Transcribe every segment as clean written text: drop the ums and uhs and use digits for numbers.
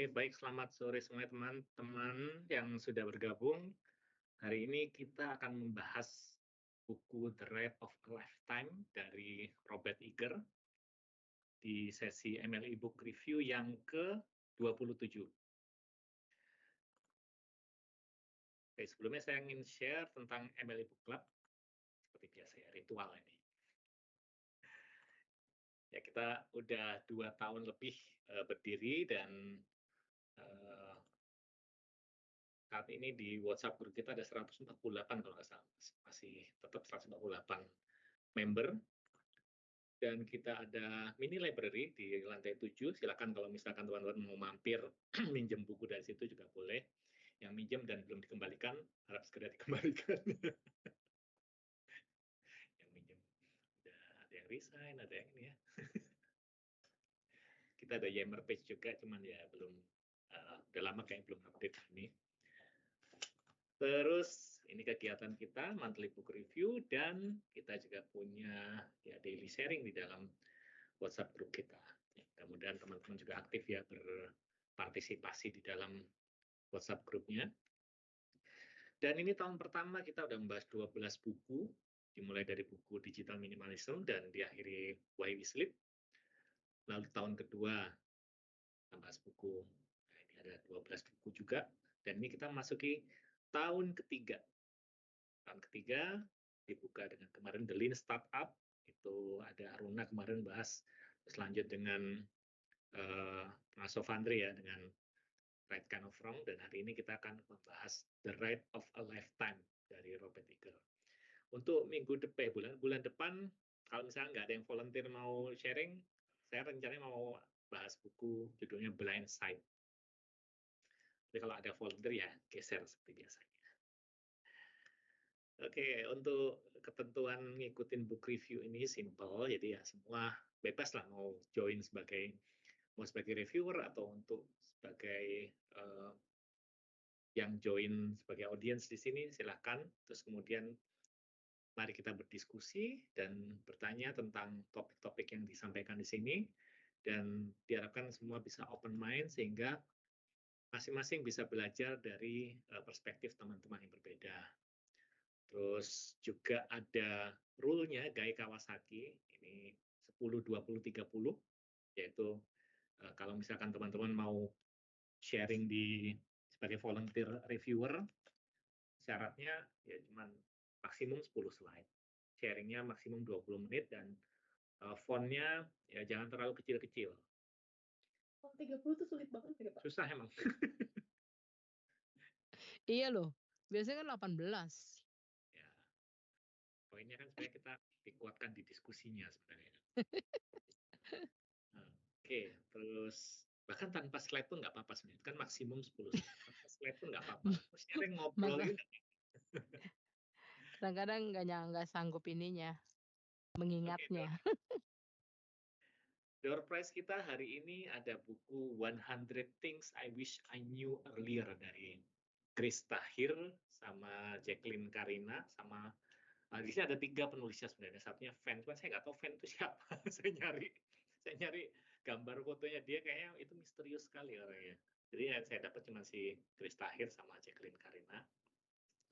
Oke, baik. Selamat sore semua teman-teman yang sudah bergabung. Hari ini kita akan membahas buku The Rate of a Lifetime dari Robert Iger di sesi ML e-book review yang ke-27. Oke, sebelumnya saya ingin share tentang ML e-book Club. Seperti biasa ya, ritual ini. Ya, kita udah 2 tahun lebih berdiri dan saat ini di WhatsApp group kita ada 148 kalau nggak salah, masih tetap 148 member. Dan kita ada mini library di lantai 7. Silakan kalau misalkan teman-teman mau mampir minjem buku dari situ juga boleh. Yang minjem dan belum dikembalikan, harap segera dikembalikan. Yang minjem udah ada yang resign, ada yang ini ya. Kita ada Yammer page juga, cuman ya belum, udah lama kayak belum update ini. Terus ini kegiatan kita monthly book review dan kita juga punya ya daily sharing di dalam WhatsApp group kita. Ya, mudah-mudahan teman-teman juga aktif ya berpartisipasi di dalam WhatsApp grupnya. Dan ini tahun pertama kita udah membahas 12 buku, dimulai dari buku Digital Minimalism dan diakhiri Why We Sleep. Lalu tahun kedua kita bahas buku, nah ini ada 12 buku juga. Dan ini kita masuki tahun ketiga. Tahun ketiga dibuka dengan kemarin The Lean Startup, itu ada Aruna kemarin bahas, terus lanjut dengan Mas Sofandri ya dengan Right Kind of Wrong, dan hari ini kita akan membahas The Rate of a Lifetime dari Robert Iger. Untuk minggu depan, bulan depan, kalau misalnya nggak ada yang volunteer mau sharing, saya rencananya mau bahas buku judulnya Blind Side. Jadi kalau ada volunteer ya geser seperti biasanya. Oke, untuk ketentuan ngikutin book review ini simple, jadi ya semua bebas lah mau join sebagai reviewer atau untuk sebagai yang join sebagai audiens di sini silahkan. Terus kemudian mari kita berdiskusi dan bertanya tentang topik-topik yang disampaikan di sini, dan diharapkan semua bisa open mind sehingga masing-masing bisa belajar dari perspektif teman-teman yang berbeda. Terus juga ada rule-nya Gai Kawasaki, ini 10, 20, 30, yaitu kalau misalkan teman-teman mau sharing sebagai volunteer reviewer, syaratnya ya cuma maksimum 10 slide. Sharingnya maksimum 20 menit dan fontnya ya jangan terlalu kecil-kecil. Font 30 tuh sulit banget ya, Pak? Susah emang. Iya loh, biasanya kan 18. Ya, poinnya kan supaya kita dikuatkan di diskusinya sebenarnya. Oke, terus bahkan tanpa slide pun nggak apa-apa sebenarnya. Itu kan maksimum 10 slide. Tanpa slide pun nggak apa-apa. Sharing ngobrol Masa gitu. kadang-kadang nggak sanggup ininya, mengingatnya. Door prize kita hari ini ada buku 100 Things I Wish I Knew Earlier dari Chris Tahir sama Jacqueline Karina sama di sini ada 3 penulisnya sebenarnya. Satunya Fan, cuman saya nggak tahu Fan itu siapa. saya nyari gambar fotonya dia, kayaknya itu misterius sekali orangnya. Jadi yang saya dapat cuma si Chris Tahir sama Jacqueline Karina.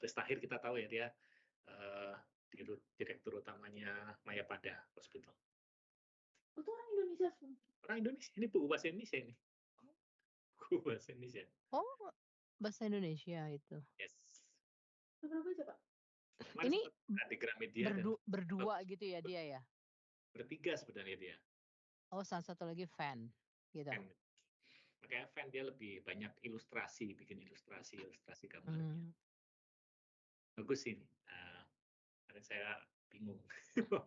Chris Tahir kita tahu ya dia direktur utamanya Mayapada Hospital. Itu orang Indonesia semua. Orang Indonesia, ini buku bahasa Indonesia ini. Buku bahasa Indonesia. Oh, bahasa Indonesia itu. Yes. Berapa aja, Pak? Kemarin Ini sempat di Gramedia berdua gitu ya dia ya? Bertiga sebenarnya dia. Oh, salah satu lagi fan gitu. Fan. Makanya Fan dia lebih banyak ilustrasi, bikin ilustrasi gambarnya. Bagus ini. Karena saya bingung mau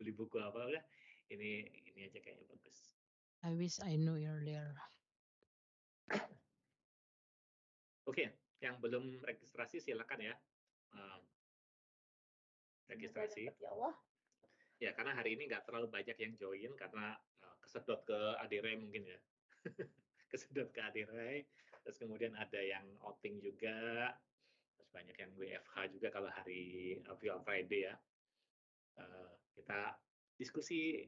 beli buku apa udah. Ini aja kayaknya bagus. I wish I knew earlier. Oke, yang belum registrasi silakan ya. Registrasi. Ya Allah. Ya, karena hari ini nggak terlalu banyak yang join karena kesedot ke Adirai mungkin ya. Kesedot ke Adirai, terus kemudian ada yang outing juga, terus banyak yang WFH juga kalau hari Friday ya. Kita diskusi,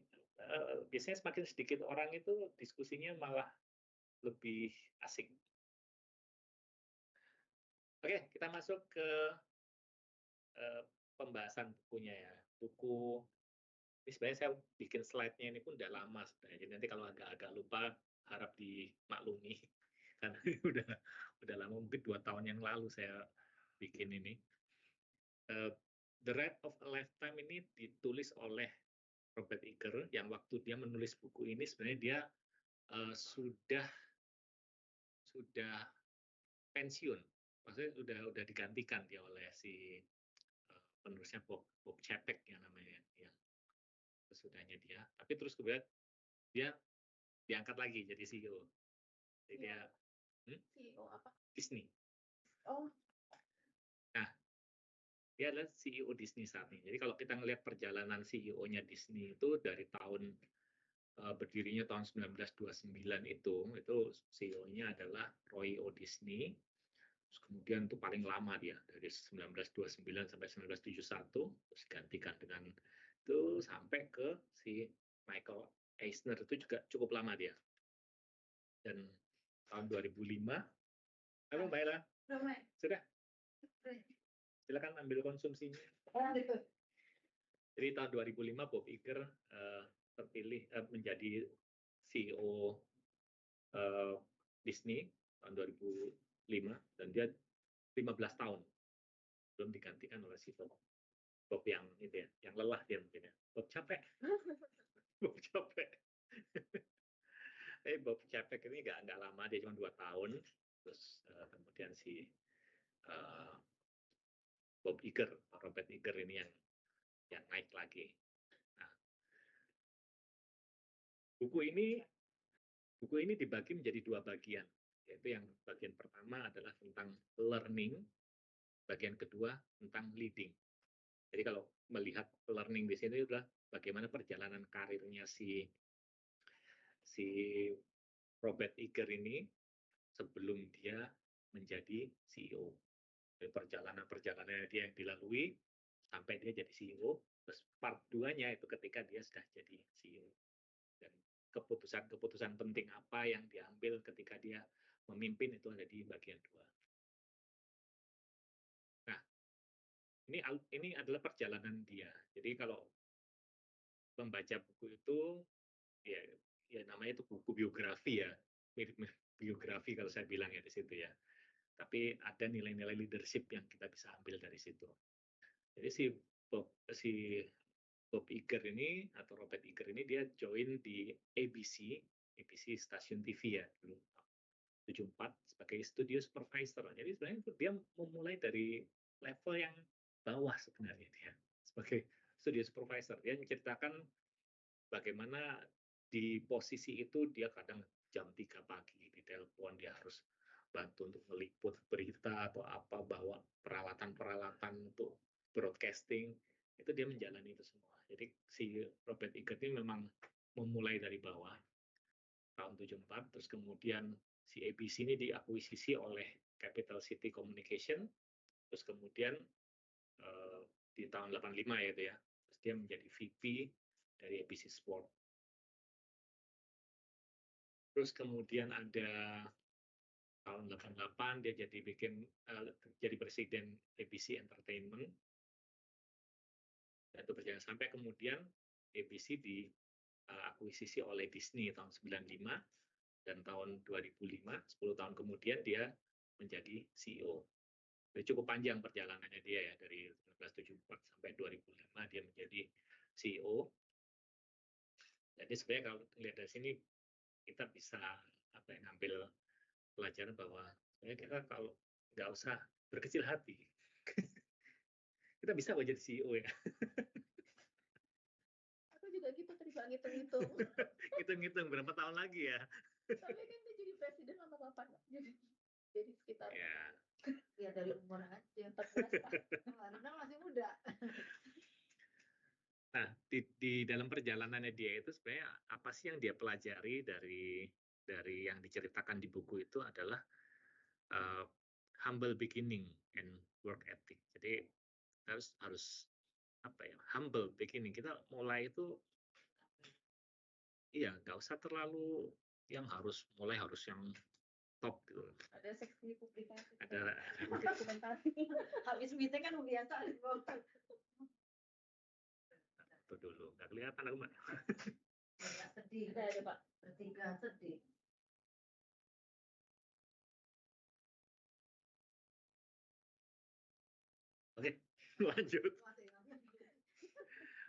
biasanya semakin sedikit orang itu diskusinya malah lebih asik. Oke, kita masuk ke pembahasan bukunya ya. Buku ini sebenarnya saya bikin slide-nya ini pun udah lama sebenarnya. Jadi nanti kalau agak-agak lupa harap dimaklumi karena ini udah lama, mungkin 2 tahun yang lalu saya bikin ini. The Ride of a Lifetime ini ditulis oleh Robert Iger yang waktu dia menulis buku ini sebenarnya dia sudah pensiun, maksudnya udah digantikan dia oleh si penulisnya Bob Chapek yang namanya, yang sesudahnya dia. Tapi terus kemudian dia diangkat lagi jadi CEO. Jadi dia CEO apa? Disney. Oh. Nah, dia adalah CEO Disney saat ini. Jadi kalau kita ngelihat perjalanan CEO-nya Disney itu dari tahun berdirinya tahun 1929 itu CEO-nya adalah Roy O. Disney. Terus kemudian itu paling lama dia dari 1929 sampai 1971, terus gantikan dengan itu sampai ke si Michael Eisner, itu juga cukup lama dia. Dan tahun 2005, halo Mbak Ella, sudah? Silakan ambil konsumsinya. Jadi tahun 2005 Bob Iger terpilih menjadi CEO Disney tahun 2005, dan dia 15 tahun belum digantikan oleh si Bob yang itu ya, yang lelah dia mungkin ya. Bob capek. Bob capek. Bob Chapek ini nggak lama, dia cuma 2 tahun. Terus kemudian si Bob Iger, Robert Iger ini yang naik lagi. Nah, buku ini dibagi menjadi 2 bagian, yaitu yang bagian pertama adalah tentang learning, bagian kedua tentang leading. Jadi kalau melihat learning di sini adalah bagaimana perjalanan karirnya si Robert Iger ini sebelum dia menjadi CEO. Perjalanan dia yang dilalui sampai dia jadi CEO. Terus part 2-nya itu ketika dia sudah jadi CEO. Dan keputusan-keputusan penting apa yang diambil ketika dia memimpin itu ada di bagian 2. Nah, ini adalah perjalanan dia. Jadi kalau membaca buku itu ya namanya itu buku biografi ya, mirip biografi kalau saya bilang ya di situ ya. Tapi ada nilai-nilai leadership yang kita bisa ambil dari situ. Jadi si Bob Iger ini atau Robert Iger ini dia join di ABC stasiun TV ya dulu 74 sebagai studio supervisor. Jadi sebenarnya dia memulai dari level yang bawah sebenarnya dia sebagai studio supervisor. Dia menceritakan bagaimana di posisi itu dia kadang jam 3 pagi ditelepon, dia harus bantu untuk meliput berita atau apa, bawa peralatan-peralatan untuk broadcasting, itu dia menjalani itu semua. Jadi si Robert Iger ini memang memulai dari bawah tahun 74, terus kemudian si ABC ini diakuisisi oleh Capital City Communication, terus kemudian di tahun 85 ya itu ya, terus dia menjadi VP dari ABC Sport. Terus kemudian ada tahun 88 dia jadi presiden ABC Entertainment. Dan itu berjalan sampai kemudian ABC diakuisisi oleh Disney tahun 95, dan tahun 2005, 10 tahun kemudian dia menjadi CEO. Jadi cukup panjang perjalanannya dia ya, dari 1974 sampai 2005 dia menjadi CEO. Jadi sebenarnya kalau lihat dari sini kita bisa ngambil pelajaran bahwa kita kalau nggak usah berkecil hati, kita bisa jadi CEO ya. Aku juga gitu tadi Pak, ngitung-ngitung. Hitung-hitung berapa tahun lagi ya. Tapi kan dia jadi presiden lama-lama jadi sekitar ya dari umur aja 14 tahun. Renang masih muda. Nah, di dalam perjalanannya dia itu sebenarnya apa sih yang dia pelajari dari yang diceritakan di buku itu adalah humble beginning and work ethic. Jadi harus humble beginning. Kita mulai itu nggak usah terlalu yang harus yang top gitu. Ada seksi publikasi. Ada dokumentasi. Habis meeting kan biasa. Itu dulu, nggak kelihatan aku Mbak. Nggak sedih. Ada Pak. Bertiga sedih. Oke, lanjut.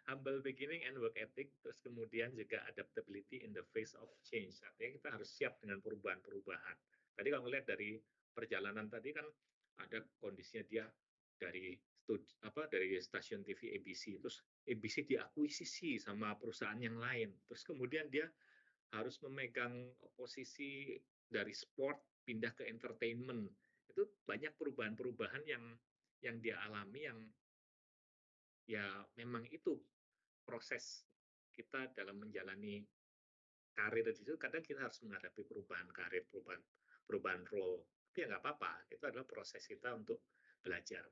Humble beginning and work ethic, terus kemudian juga adaptability in the face of change. Artinya kita harus siap dengan perubahan-perubahan. Tadi kalau melihat dari perjalanan tadi kan ada kondisinya dia dari stasiun TV ABC, terus ABC diakuisisi sama perusahaan yang lain, terus kemudian dia harus memegang posisi dari sport pindah ke entertainment. Itu banyak perubahan-perubahan yang dia alami, yang ya memang itu proses kita dalam menjalani karir di situ. Kadang kita harus menghadapi perubahan karir, perubahan role. Tapi ya nggak apa-apa, itu adalah proses kita untuk belajar.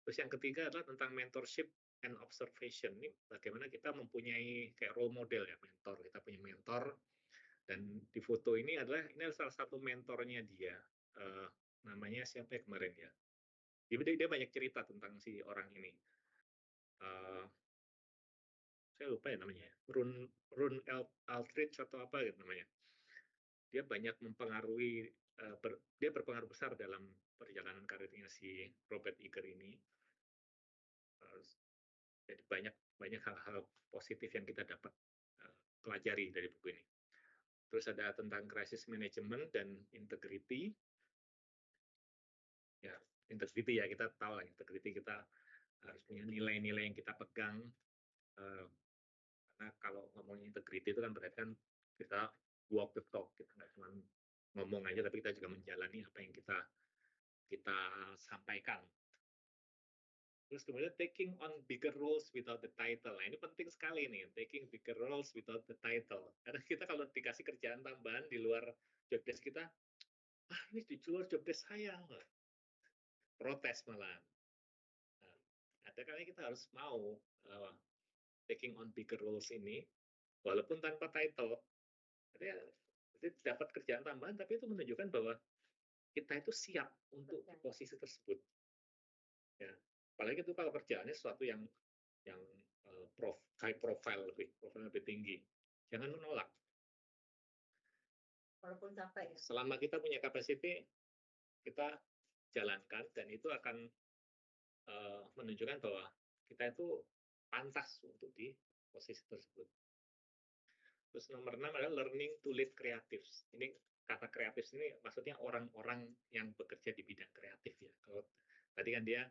Terus yang ketiga adalah tentang mentorship and observation. Ini bagaimana kita mempunyai kayak role model ya, mentor. Kita punya mentor, dan di foto ini adalah salah satu mentornya dia. Namanya siapa ya kemarin ya? Dia banyak cerita tentang si orang ini. Saya lupa ya namanya, Rune Aldrich atau apa gitu namanya. Dia banyak mempengaruhi, dia berpengaruh besar dalam perjalanan karirnya si Robert Iger ini. Jadi banyak hal-hal positif yang kita dapat pelajari dari buku ini. Terus ada tentang crisis management dan integrity. Ya, integrity ya, kita tahu lah, integrity kita harus punya nilai-nilai yang kita pegang. Karena kalau ngomongin integrity itu kan berarti kan kita walk the talk, kita nggak cuma ngomong aja, tapi kita juga menjalani apa yang kita sampaikan. Terus kemudian taking on bigger roles without the title. Nah, ini penting sekali nih, taking bigger roles without the title. Karena kita kalau dikasih kerjaan tambahan di luar job desk kita, ini di luar job desk saya, protes malah. Nah, ada kali kita harus mau taking on bigger roles ini, walaupun tanpa title. Jadi dapat kerjaan tambahan, tapi itu menunjukkan bahwa kita itu siap untuk di posisi tersebut. Ya, apalagi itu kalau kerjaannya sesuatu yang high profile, lebih tinggi, jangan menolak. Walaupun capek ya. Selama kita punya capacity, kita jalankan, dan itu akan menunjukkan bahwa kita itu pantas untuk di posisi tersebut. Terus nomor 6 adalah learning to lead creatives. Ini kata kreatif ini maksudnya orang-orang yang bekerja di bidang kreatif ya. Kalau tadi kan dia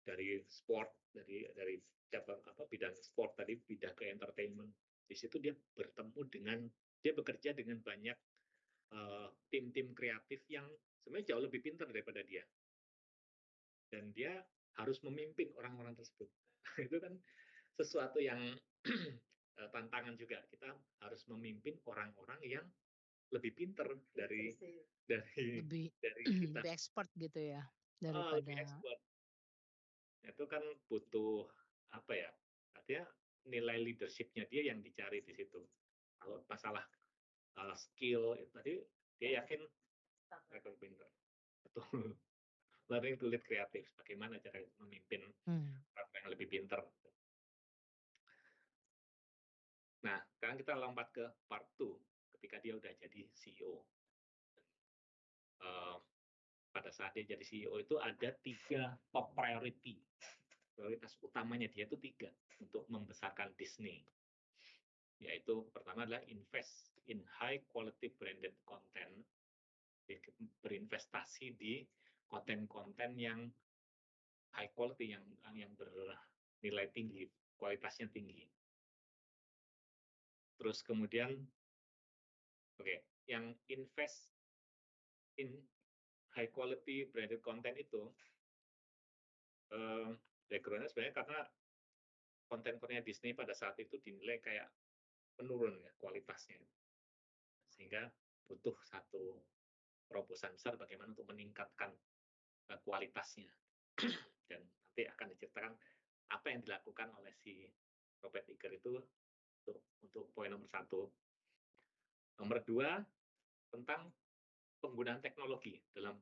dari sport, dari bidang sport tadi pindah ke entertainment. Di situ dia bekerja dengan banyak tim-tim kreatif yang sebenarnya jauh lebih pintar daripada dia. Dan dia harus memimpin orang-orang tersebut. Itu kan sesuatu yang tantangan juga. Kita harus memimpin orang-orang yang lebih pintar dari kita. Lebih expert gitu ya daripada. Lebih expert. Itu kan butuh apa ya? Artinya nilai leadership-nya dia yang dicari di situ. Kalau masalah skill itu tadi, dia yakin mereka pintar. Betul. Learning to lead kreatif. Bagaimana cara memimpin orang yang lebih pintar. Nah, sekarang kita lompat ke part 2, ketika dia udah jadi CEO. Pada saat dia jadi CEO itu ada 3 top priority. Prioritas utamanya dia itu 3 untuk membesarkan Disney. Yaitu pertama adalah invest in high quality branded content. Berinvestasi di konten-konten yang high quality, yang bernilai tinggi, kualitasnya tinggi. Terus kemudian, yang invest in high quality branded content itu, background-nya sebenarnya karena konten-kontennya Disney pada saat itu dinilai kayak menurun ya kualitasnya. Sehingga butuh satu terobosan besar bagaimana untuk meningkatkan kualitasnya. Dan nanti akan diceritakan apa yang dilakukan oleh si Robert Iger itu untuk poin nomor 1. Nomor 2 tentang penggunaan teknologi dalam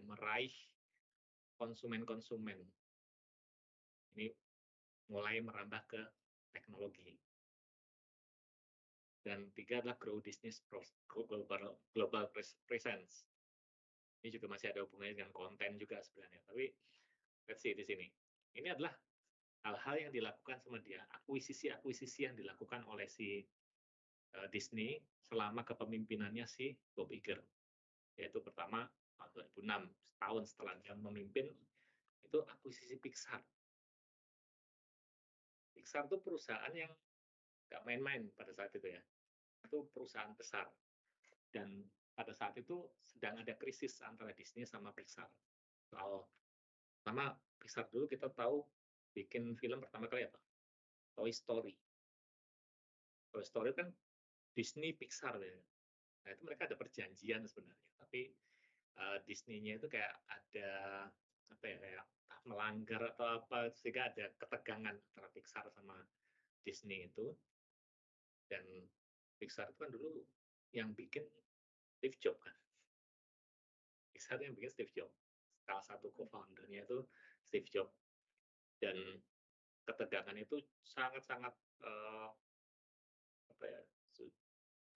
meraih konsumen-konsumen. Ini mulai merambah ke teknologi. Dan 3 adalah grow business global presence. Ini juga masih ada hubungannya dengan konten juga sebenarnya. Tapi let's see di sini. Ini adalah hal-hal yang dilakukan sama dia, akuisisi yang dilakukan oleh si Disney selama kepemimpinannya si Bob Iger. Yaitu pertama tahun 2006, setahun setelah dia memimpin, itu akuisisi Pixar. Pixar itu perusahaan yang nggak main-main pada saat itu ya. Itu perusahaan besar. Dan pada saat itu sedang ada krisis antara Disney sama Pixar. Sama Pixar dulu kita tahu bikin film pertama kali apa? Toy Story. Toy Story kan Disney Pixar ya. Nah, itu mereka ada perjanjian sebenarnya. Tapi Disney-nya itu kayak ada apa ya, kayak melanggar atau apa, sehingga ada ketegangan antara Pixar sama Disney itu. Dan Pixar itu kan dulu yang bikin Steve Jobs kan. Pixar yang bikin Steve Jobs. Salah satu co-founder-nya itu Steve Jobs. Dan ketegangan itu sangat-sangat apa ya,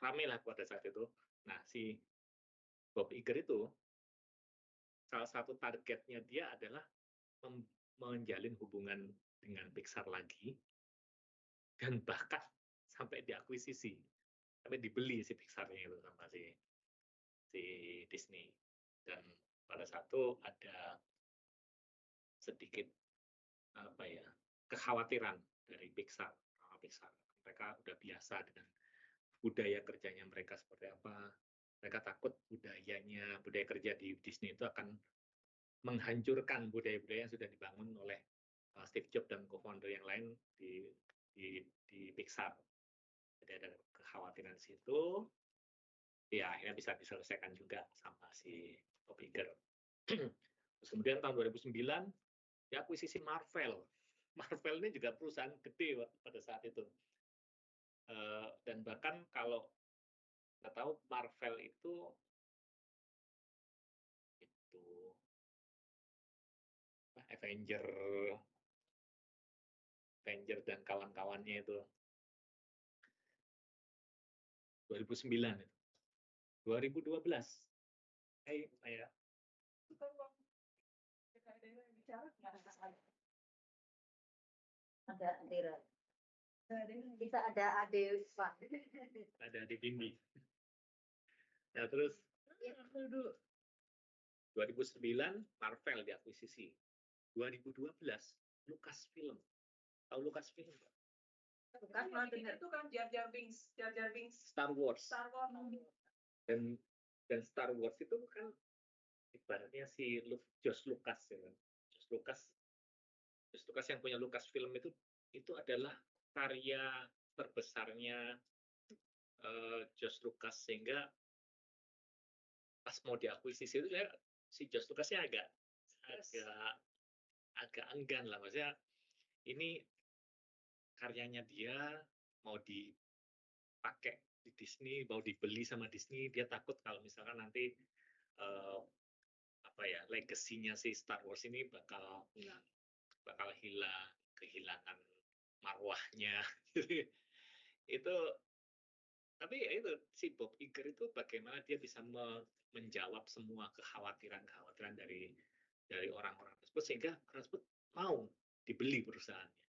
ramai lah pada saat itu. Nah, si Bob Iger itu salah satu targetnya dia adalah menjalin hubungan dengan Pixar lagi, dan bahkan sampai diakuisisi, sampai dibeli si Pixar-nya itu sama si Disney. Dan pada saat itu ada sedikit apa ya, kekhawatiran dari Pixar. Mereka udah biasa dengan budaya kerjanya mereka seperti apa. Mereka takut budaya kerja di Disney itu akan menghancurkan budaya-budaya yang sudah dibangun oleh Steve Jobs dan co-founder yang lain di Pixar. Jadi ada kekhawatiran situ. Ya, akhirnya bisa diselesaikan juga sama si Bob Iger. Terus kemudian tahun 2009 diakuisisi Marvel. Marvel ini juga perusahaan gede pada saat itu. Dan bahkan kalau nggak tahu, Marvel itu Avenger dan kawan-kawannya itu 2009 itu. 2012 saya ada Adira. Bisa ada Ade Pak. Ada Ade Bimbi. Nah, terus 2009 Marvel diakuisisi. 2012 Lucasfilm. Tahu Lucasfilm? Bukan itu kan Jar Jar Binks. Star Wars. Dan Star Wars itu kan ibaratnya si George Lucas ya kan. George Lucas yang punya Lucasfilm itu adalah karya terbesarnya George Lucas, sehingga pas mau diakuisisi itu si George Lucasnya agak enggan lah, maksudnya ini karyanya dia mau dipakai di Disney, mau dibeli sama Disney, dia takut kalau misalkan nanti legasinya si Star Wars ini bakal hilang, kehilangan marwahnya. Itu, tapi ya itu si Bob Iger itu bagaimana dia bisa menjawab semua kekhawatiran dari orang-orang tersebut, sehingga orang tersebut mau dibeli perusahaannya.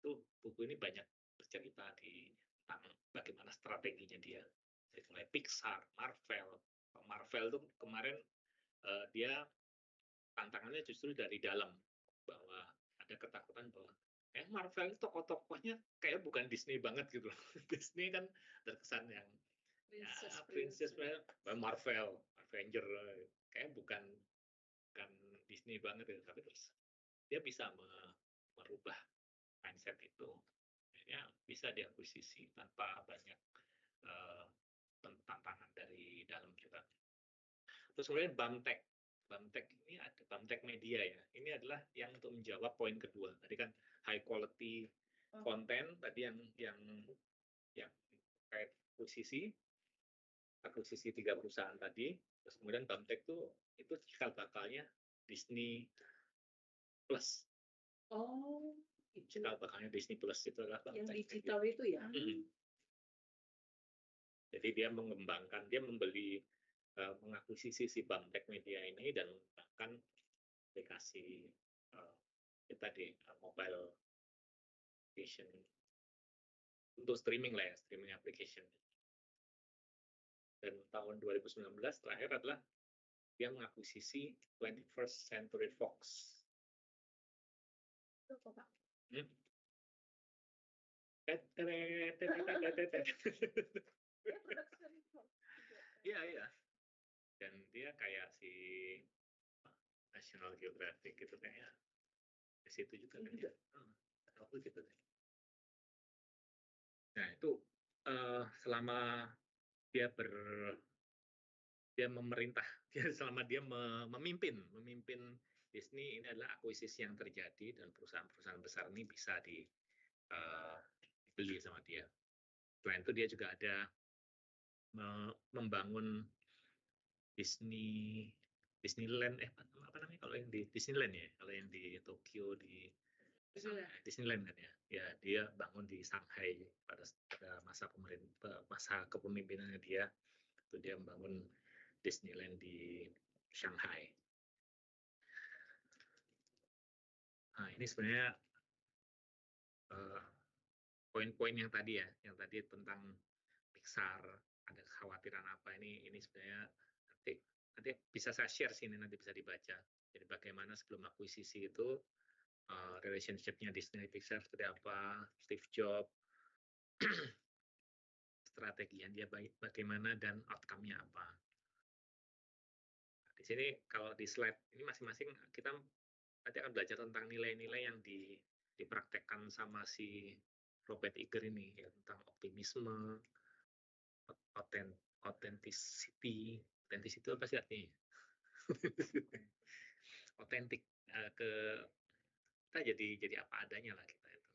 Itu buku ini banyak bercerita tentang bagaimana strateginya dia. Dari mulai Pixar, Marvel itu kemarin dia tantangannya justru dari dalam, bahwa ada ketakutan bahwa Marvel itu tokoh-tokohnya kayak bukan Disney banget gitu. Disney kan terkesan yang princess Marvel, Avenger, kayak bukan Disney banget gitu. Tapi terus dia bisa merubah mindset itu. Akhirnya bisa diakuisisi tanpa banyak tantangan dari dalam juga. Terus kemudian BAMTech ini ada BAMTech Media ya. Ini adalah yang untuk menjawab poin kedua. Tadi kan high quality content, tadi yang terkait akuisisi 3 perusahaan tadi. Terus kemudian BAMTech itu cikal bakalnya Disney Plus. Oh, itu Cikal bakalnya Disney Plus itu adalah yang BAMTech. digital itu ya. Jadi dia membeli mengakuisisi si BAMTech Media ini dan mengembangkan aplikasi tadi mobile application untuk streaming lah ya, streaming application. Dan tahun 2019 terakhir adalah dia mengakuisisi 21st Century Fox. Itu apa, Pak? Dia production juga. Iya. Dan dia kayak si National Geographic gitu kayaknya. Di situ juga kan ya. Aku gitu deh. Nah, itu selama dia memerintah, selama dia memimpin Disney, ini adalah akuisisi yang terjadi dan perusahaan-perusahaan besar ini bisa dibeli sama dia. Selain itu dia juga ada membangun Disneyland, apa namanya kalau yang di Disneyland ya, kalau yang di Tokyo di Disneyland kan ya. Ya, dia bangun di Shanghai pada masa kepemimpinannya dia. Itu dia membangun Disneyland di Shanghai. Nah, ini sebenarnya poin-poin yang tadi tentang Pixar, ada kekhawatiran apa ini sebenarnya nanti bisa saya share sini, nanti bisa dibaca. Jadi bagaimana sebelum akuisisi itu relationship-nya Disney Pixar seperti apa, Steve Jobs, strategi yang dia bagaimana dan outcome-nya apa. Di sini kalau di slide ini masing-masing kita nanti akan belajar tentang nilai-nilai yang dipraktekkan sama si Robert Iger ini, ya, tentang optimisme, authenticity apa sih artinya? Otentik, kita jadi apa adanya lah kita itu.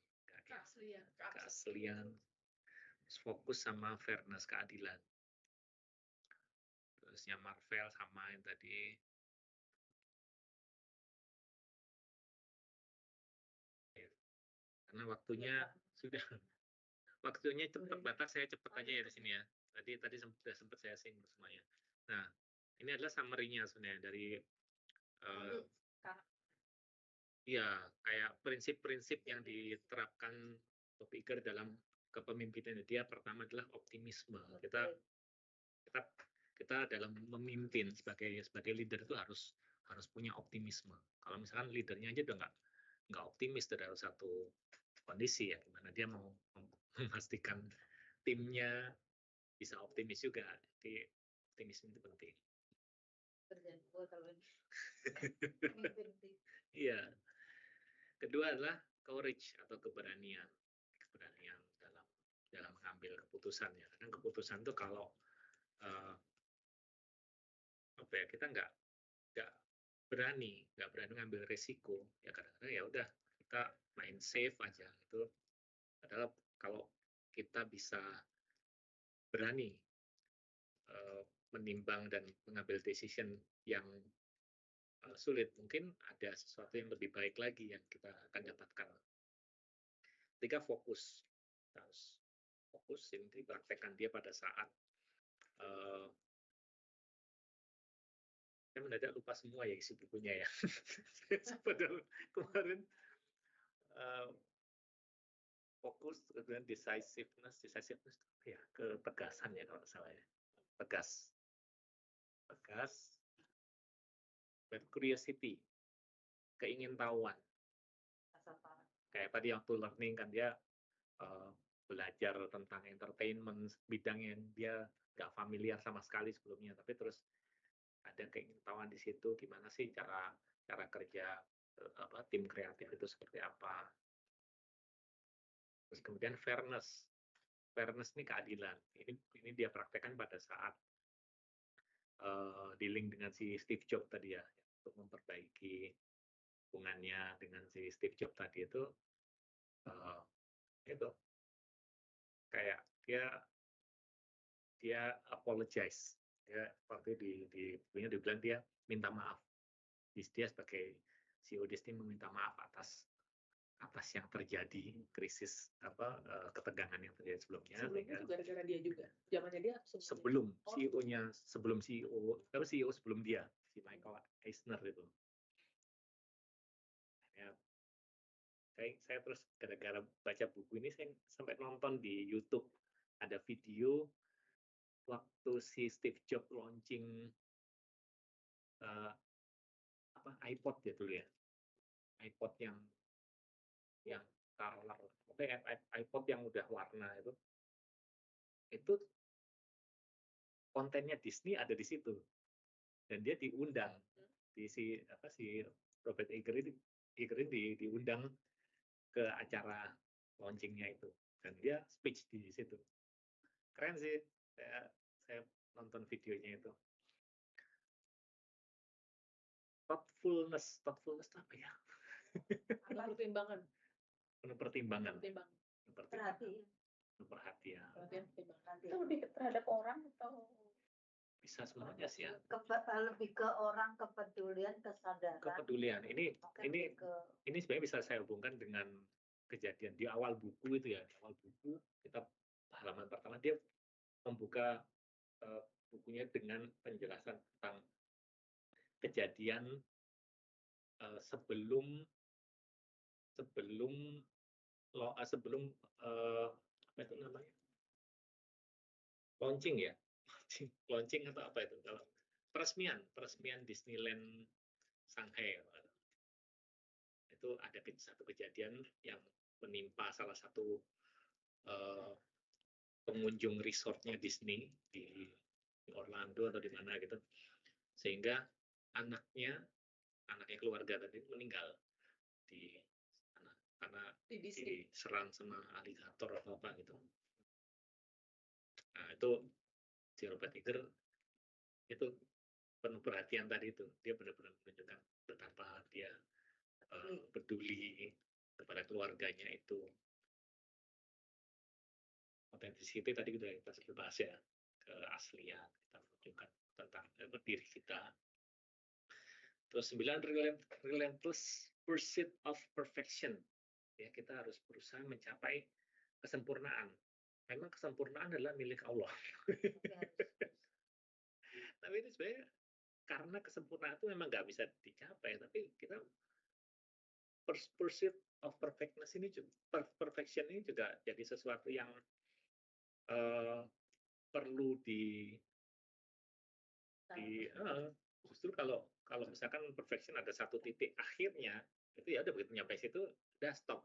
Keaslian, fokus sama fairness, keadilan. Terusnya Marvel sama yang tadi. Karena waktunya terbatas, saya cepat aja ya di sini ya. Tadi sempat saya singgung semuanya. Nah, ini adalah summary-nya sebenarnya dari ya kayak prinsip-prinsip yang diterapkan Iger dalam kepemimpinan dia. Pertama adalah optimisme. Kita dalam memimpin sebagai leader itu harus punya optimisme. Kalau misalkan leadernya aja udah nggak optimis dalam satu kondisi, ya gimana dia mau memastikan timnya bisa optimis juga. Jadi optimisme itu penting. Kerjaan gue kalau Iya. Kedua adalah courage atau keberanian dalam mengambil keputusan ya. Karena keputusan itu kalau kita nggak berani ngambil risiko, ya kadang-kadang ya udah kita main safe aja itu. Padahal kalau kita bisa berani menimbang dan mengambil decision yang sulit, mungkin ada sesuatu yang lebih baik lagi yang kita akan dapatkan. Ketiga, fokus. Harus fokus, ini dipraktekkan dia pada saat saya mendadak lupa semua ya isi bukunya ya. Padahal kemarin fokus, kemudian decisiveness ya, ketegasan ya kalau salah ya. Tegas, dan curiosity, keingintahuan. Kayak tadi waktu learning kan dia belajar tentang entertainment, bidang yang dia nggak familiar sama sekali sebelumnya, tapi terus ada keingintahuan di situ, gimana sih cara kerja tim kreatif itu seperti apa. Terus kemudian fairness ini keadilan. Ini dia praktekkan pada saat dealing dengan si Steve Jobs tadi ya, untuk memperbaiki hubungannya dengan si Steve Jobs tadi itu kayak dia dia apologize. Dia waktu di bukunya dibilang dia minta maaf. Dia sebagai CEO Disney meminta maaf atas yang terjadi krisis ketegangan yang terjadi sebelumnya. Sebelumnya juga gara-gara dia juga. Zamannya dia sebelum CEO-nya, sebelum CEO sebelum dia, si Michael Eisner itu. Ya, saya terus gara-gara baca buku ini saya sampai nonton di YouTube ada video waktu si Steve Jobs launching iPod ya dulu ya, iPod yang color, iPod yang udah warna itu kontennya Disney ada di situ dan dia diundang si Robert Iger ini diundang ke acara launchingnya itu dan dia speech di situ. Keren sih, saya nonton videonya itu. Thoughtfulness apa ya? Penuh pertimbangan. Perhatian. Itu lebih terhadap orang atau bisa semuanya sih ya. Lebih ke orang, kepedulian, kesadaran. Kepedulian. Ini sebenarnya bisa saya hubungkan dengan kejadian di awal buku itu ya. Di awal buku kita halaman pertama dia membuka bukunya dengan penjelasan tentang kejadian sebelum apa itu namanya, launching ya, launching atau apa itu, kalau peresmian Disneyland Shanghai itu ada satu kejadian yang menimpa salah satu pengunjung resortnya Disney di Orlando atau di mana gitu, sehingga anaknya keluarga tadi meninggal di sana karena diserang sama aligator atau apa gitu. Nah itu si Robert Iger itu penuh perhatian tadi itu, dia benar-benar menunjukkan betapa dia peduli kepada keluarganya itu. Authenticity tadi kita sudah bahas ya, keaslian, kita menunjukkan tentang diri kita. Terus 9, relentless pursuit of perfection. Ya, kita harus berusaha mencapai kesempurnaan. Memang kesempurnaan adalah milik Allah. Tapi itu sebenarnya karena kesempurnaan itu memang nggak bisa dicapai, tapi kita pursuit of perfection ini juga jadi sesuatu yang perlu justru kalau misalkan perfection ada satu titik akhirnya, itu ya udah begitu nyampe situ udah stop.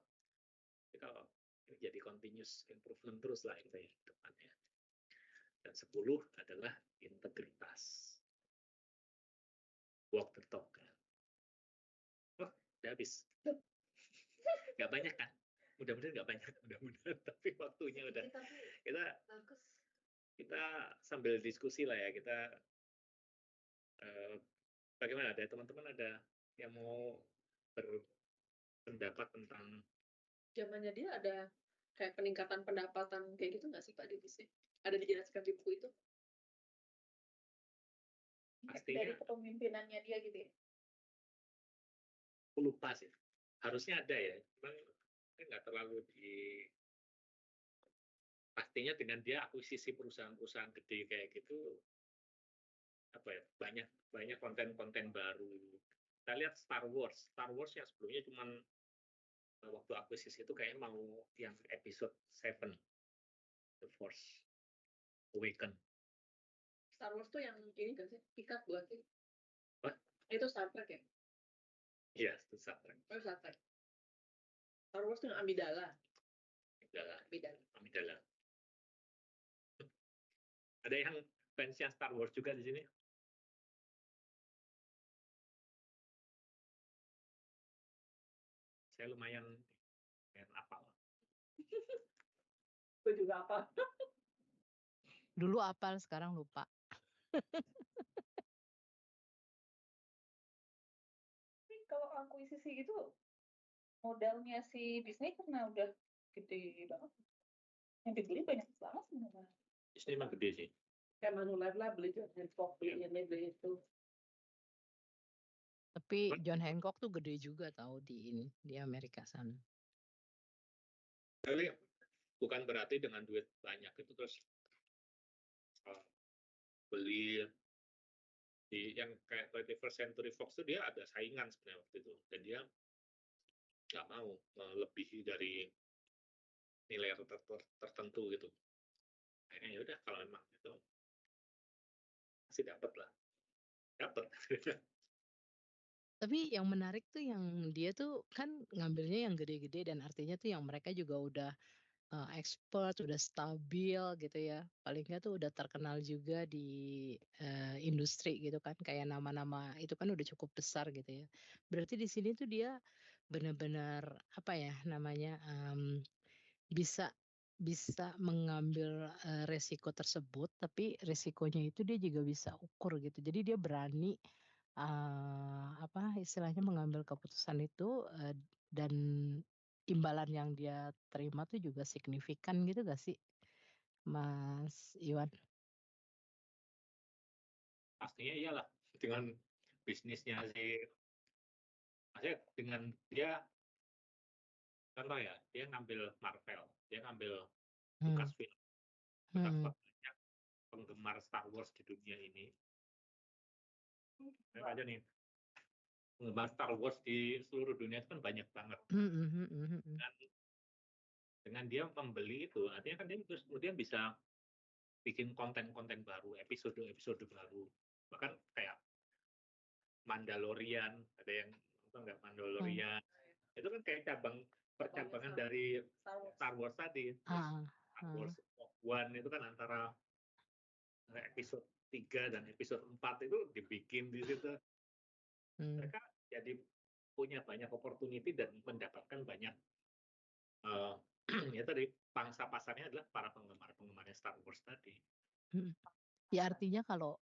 Jadi kalau ini jadi continuous improvement terus lah itu ya depannya. Dan 10 adalah integritas. Walk the talk. Oh, udah habis. Nggak banyak kan? Mudah-mudahan nggak banyak, tapi waktunya udah. Kita sambil diskusi lah ya, kita bagaimana, ada teman-teman ada yang mau berpendapat tentang zamannya dia ada kayak peningkatan pendapatan kayak gitu nggak sih Pak di Disney? Ada dijelaskan di buku itu? Pastinya dari kepemimpinannya dia gitu ya? Aku lupa sih, harusnya ada ya, cuman nggak terlalu pastinya dengan dia akuisisi perusahaan-perusahaan gede kayak gitu, apa ya, banyak konten-konten baru. Kita lihat Star Wars yang sebelumnya cuman waktu akuisisi itu kayaknya mau yang episode 7 The Force Awakens. Star Wars tuh yang ini kan sih, Picard buat sih. What? Itu Star Trek ya? Iya, itu Star Trek. Oh, Star Trek. Star Wars tuh yang Amidala. Ada yang fansnya Star Wars juga di sini? Saya lumayan apal. Gue juga apal. Dulu apal, sekarang lupa. Tapi kalau akuisisi itu modalnya si Disney karena udah gede banget. Yang dibeli banyak banget sebenarnya. Disney memang gede sih. Kayak Manulife lah, beli John Hancock, beli ini, beli itu. Tapi John Hancock tuh gede juga tahu di Amerika sana. Tapi bukan berarti dengan duit banyak itu terus beli di yang kayak 21st Century Fox itu dia ada saingan sebenarnya waktu itu, dan dia nggak mau melebihi dari nilai tertentu gitu. Kayaknya ya udah kalau memang itu pasti dapat. Tapi yang menarik tuh yang dia tuh kan ngambilnya yang gede-gede, dan artinya tuh yang mereka juga udah expert, udah stabil gitu ya. Paling nggak tuh udah terkenal juga di industri gitu kan, kayak nama-nama itu kan udah cukup besar gitu ya. Berarti di sini tuh dia benar-benar apa ya namanya, bisa mengambil resiko tersebut, tapi resikonya itu dia juga bisa ukur gitu. Jadi dia berani apa istilahnya mengambil keputusan itu, dan imbalan yang dia terima tuh juga signifikan gitu gak sih, Mas Iwan? Pastinya iyalah, dengan bisnisnya sih, maksudnya dengan dia contoh ya, dia ngambil Marvel, dia ngambil Lucasfilm, betapa banyak penggemar Star Wars di dunia ini. Lihat aja nih, penggemar Star Wars di seluruh dunia itu kan banyak banget. Dan dengan dia membeli itu, artinya kan dia terus kemudian bisa bikin konten-konten baru, episode-episode baru. Bahkan kayak Mandalorian, ada yang nonton nggak Mandalorian? Itu kan kayak percabangan dari Star Wars tadi. Star Wars One itu kan antara episode 3 dan episode 4 itu dibikin di situ. Mereka jadi punya banyak opportunity dan mendapatkan banyak ya tadi pangsa pasarnya adalah para penggemarnya Star Wars tadi. Ya artinya kalau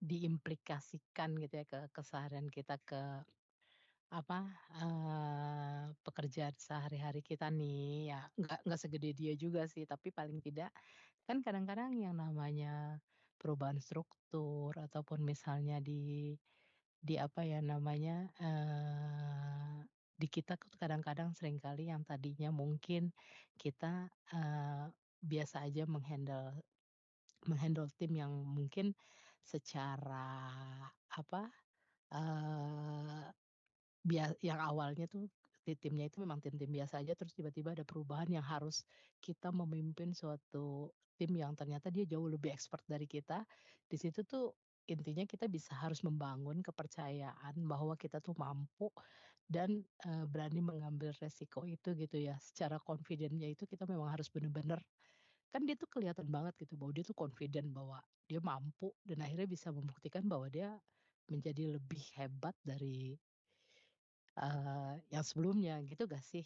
diimplikasikan gitu ya ke keseharian kita, ke apa pekerjaan sehari-hari kita nih, ya nggak segede dia juga sih, tapi paling tidak kan kadang-kadang yang namanya perubahan struktur ataupun misalnya di apa ya namanya, di kita tuh kadang-kadang seringkali yang tadinya mungkin kita biasa aja menghandle tim yang mungkin secara apa, yang awalnya tuh timnya itu memang tim-tim biasa aja, terus tiba-tiba ada perubahan yang harus kita memimpin suatu tim yang ternyata dia jauh lebih expert dari kita. Di situ tuh intinya kita bisa harus membangun kepercayaan bahwa kita tuh mampu dan berani mengambil resiko itu gitu ya. Secara confident-nya itu kita memang harus benar-benar, kan dia tuh kelihatan banget gitu bahwa dia tuh confident bahwa dia mampu, dan akhirnya bisa membuktikan bahwa dia menjadi lebih hebat dari yang sebelumnya gitu gak sih,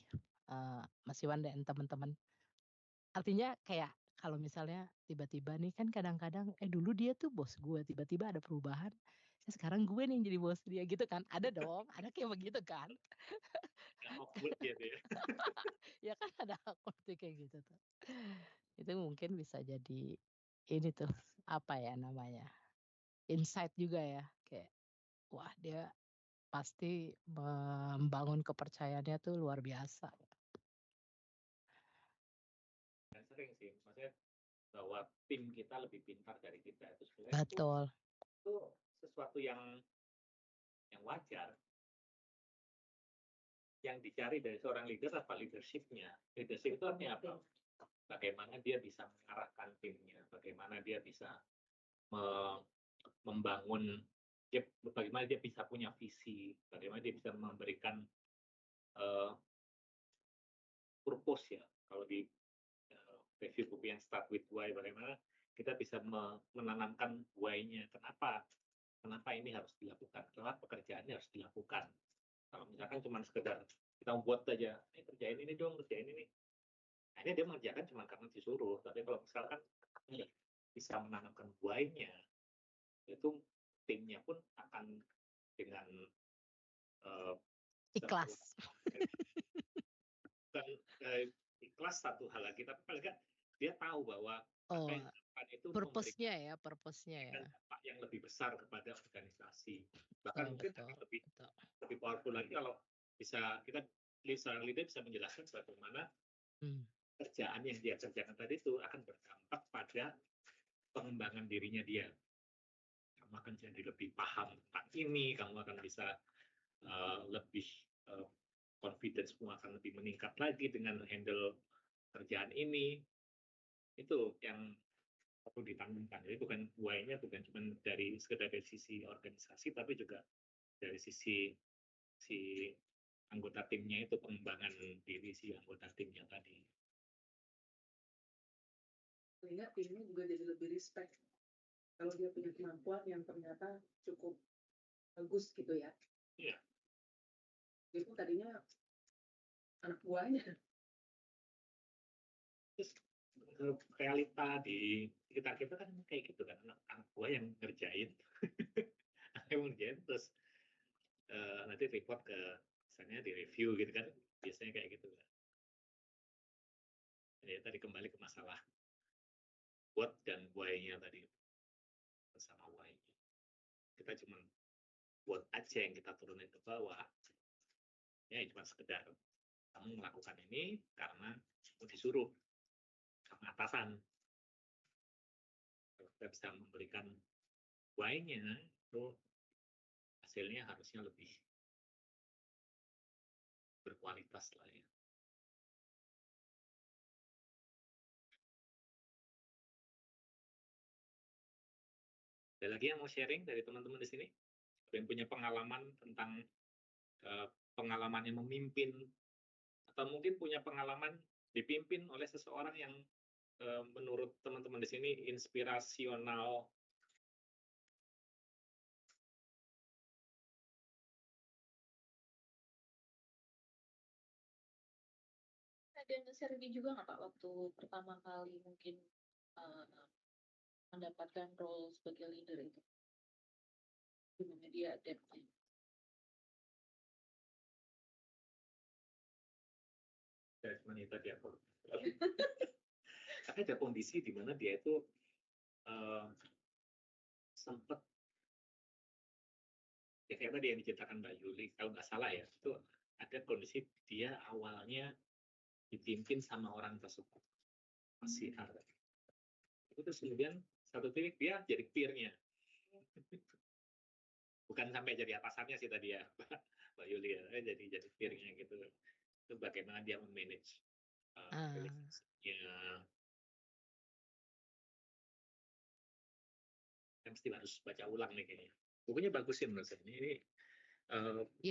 Mas Iwan dan teman-teman? Artinya kayak kalau misalnya tiba-tiba nih kan kadang-kadang, dulu dia tuh bos gue, tiba-tiba ada perubahan, sekarang gue nih yang jadi bos dia gitu kan, ada dong, ada kayak begitu kan. Ya awkward gitu ya. Ya kan ada awkward kayak gitu tuh. Itu mungkin bisa jadi ini tuh, apa ya namanya, insight juga ya, kayak wah dia pasti membangun kepercayaannya tuh luar biasa. Dan sering sih, maksudnya bahwa tim kita lebih pintar dari kita itu sebenarnya Betul. itu sesuatu yang wajar. Yang dicari dari seorang leader apa leadership-nya? Leadership itu artinya apa? Bagaimana dia bisa mengarahkan timnya, bagaimana dia bisa membangun, bagaimana dia bisa punya visi, bagaimana dia bisa memberikan purpose ya. Kalau di review buku yang Start with Why, bagaimana kita bisa menanamkan why-nya. Kenapa ini harus dilakukan? Kenapa pekerjaan ini harus dilakukan? Kalau misalkan cuma sekedar kita buat aja, kerjain ini dong, kerjain ini. Akhirnya dia mengerjakan cuma karena disuruh. Tapi kalau misalkan bisa menanamkan why-nya, itu timnya pun akan dengan ikhlas. Bukan ikhlas satu hal lagi, tapi paling nggak dia tahu bahwa apa yang dilakukan itu purpose-nya memberikan ya. dampak yang lebih besar kepada organisasi. Bahkan Betul, mungkin betul, lebih betul. powerful lagi kalau bisa kita seorang leader bisa menjelaskan bagaimana kerjaan yang dia kerjakan tadi itu akan berdampak pada pengembangan dirinya dia. Kamu akan jadi lebih paham tentang ini, kamu akan bisa lebih confidence semua akan lebih meningkat lagi dengan handle kerjaan ini. Itu yang perlu ditanamkan. Jadi bukan why-nya bukan cuma sekedar dari sisi organisasi, tapi juga dari sisi si anggota timnya itu, pengembangan diri si anggota timnya tadi. Sehingga timnya juga jadi lebih respect kalau dia punya kemampuan yang ternyata cukup bagus gitu ya. Iya. Itu tadinya anak buahnya. Terus realita di sekitar kita kan kayak gitu kan, anak buah yang ngerjain, terus nanti report ke misalnya di review gitu kan, biasanya kayak gitu kan. Ya tadi kembali ke masalah what dan why-nya tadi, sama why-nya. Kita cuma what aja yang kita turunin ke bawah, ya cuma sekedar kamu melakukan ini karena kamu disuruh sama atasan. Kalau kita bisa memberikan why-nya, itu hasilnya harusnya lebih berkualitas lah ya. Ada lagi yang mau sharing dari teman-teman di sini? Ada yang punya pengalaman tentang pengalamannya memimpin, atau mungkin punya pengalaman dipimpin oleh seseorang yang menurut teman-teman di sini inspirasional? Ada yang share juga nggak Pak waktu pertama kali mungkin mendapatkan role sebagai leader itu? Gimana dia adapt-nya? Dari tadi aku ada kondisi di mana dia itu sempat ya kayak tadi yang diceritakan Mbak Yuli, kalau nggak salah ya, itu ada kondisi dia awalnya dipimpin sama orang tersebut, masih ada. Itu kemudian satu titik dia jadi peer-nya. Bukan sampai jadi atasannya sih tadi ya, Mbak Yuli ya, jadi peer-nya gitu. Itu bagaimana dia memanage relationship-nya. Yang mesti harus baca ulang nih kayaknya. Bukunya bagus sih menurut saya. Ini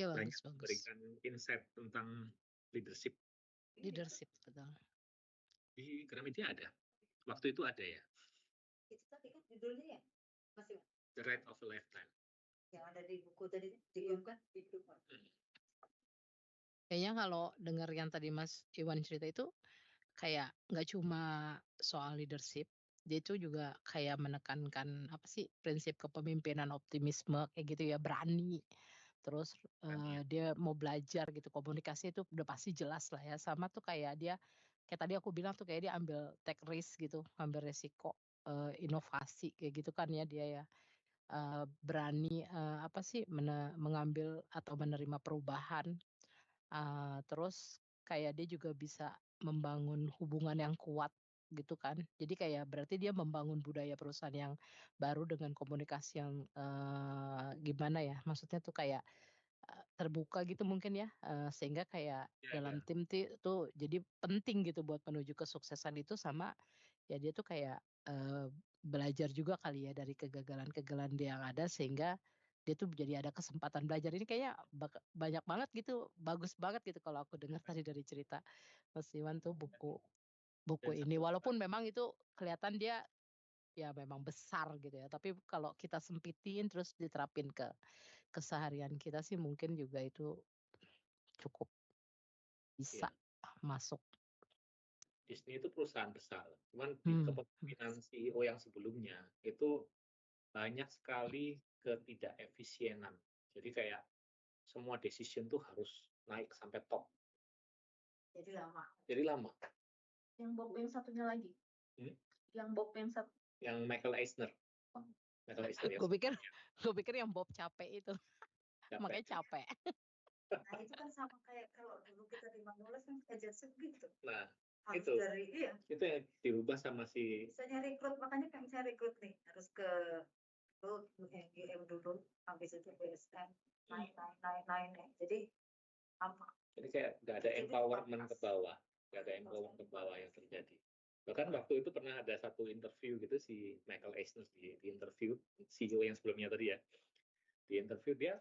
banyak memberikan insight tentang leadership. Leadership, betul. Di Gramedia ada. Waktu itu ada ya. Itu tadi kan judulnya ya? Masih The Ride of a Lifetime. yang ada di buku tadi, di kan? Kayaknya kalau dengar yang tadi Mas Iwan cerita itu, kayak nggak cuma soal leadership, dia itu juga kayak menekankan apa sih, prinsip kepemimpinan optimisme kayak gitu ya, berani. Terus dia mau belajar gitu, komunikasi itu udah pasti jelas lah ya. Sama tuh kayak dia, kayak tadi aku bilang tuh kayak dia ambil take risk gitu, ambil resiko, inovasi kayak gitu kan ya dia ya. Berani apa sih, mengambil atau menerima perubahan. Terus kayak dia juga bisa membangun hubungan yang kuat gitu kan. Jadi kayak berarti dia membangun budaya perusahaan yang baru dengan komunikasi yang gimana ya, maksudnya tuh kayak terbuka gitu mungkin ya, sehingga kayak dalam tim tuh jadi penting gitu buat menuju kesuksesan itu. Sama ya dia tuh kayak belajar juga kali ya dari kegagalan-kegagalan dia yang ada, sehingga dia tuh jadi ada kesempatan belajar. Ini kayaknya banyak banget gitu, bagus banget gitu kalau aku dengar tadi dari cerita Mas Iwan tuh buku ini. Walaupun memang itu kelihatan dia ya memang besar gitu ya, tapi kalau kita sempitin terus diterapin ke keseharian kita sih mungkin juga itu cukup bisa masuk. Disney itu perusahaan besar, cuman di kepemimpinan CEO yang sebelumnya itu banyak sekali ketidakefisienan. Jadi kayak semua decision tuh harus naik sampai top. Jadi lama. Jadi lama. Yang satunya lagi. Yang Bob yang satu. Yang Michael Eisner. Oh. Michael Eisner ya. Gue pikir yang Bob capek itu. Makanya capek. Nah itu kan sama kayak kalau dulu kita di Manules kan agency gitu. Nah harus itu dari itu yang dirubah sama si. Misalnya rekrut, makanya kan saya rekrut nih harus ke GM dulu, habis itu BSM naik. Jadi apa? Jadi kayak nggak ada empowerment ke bawah, yang terjadi. Bahkan waktu itu pernah ada satu interview gitu si Michael Eisner di interview CEO yang sebelumnya tadi ya, di interview dia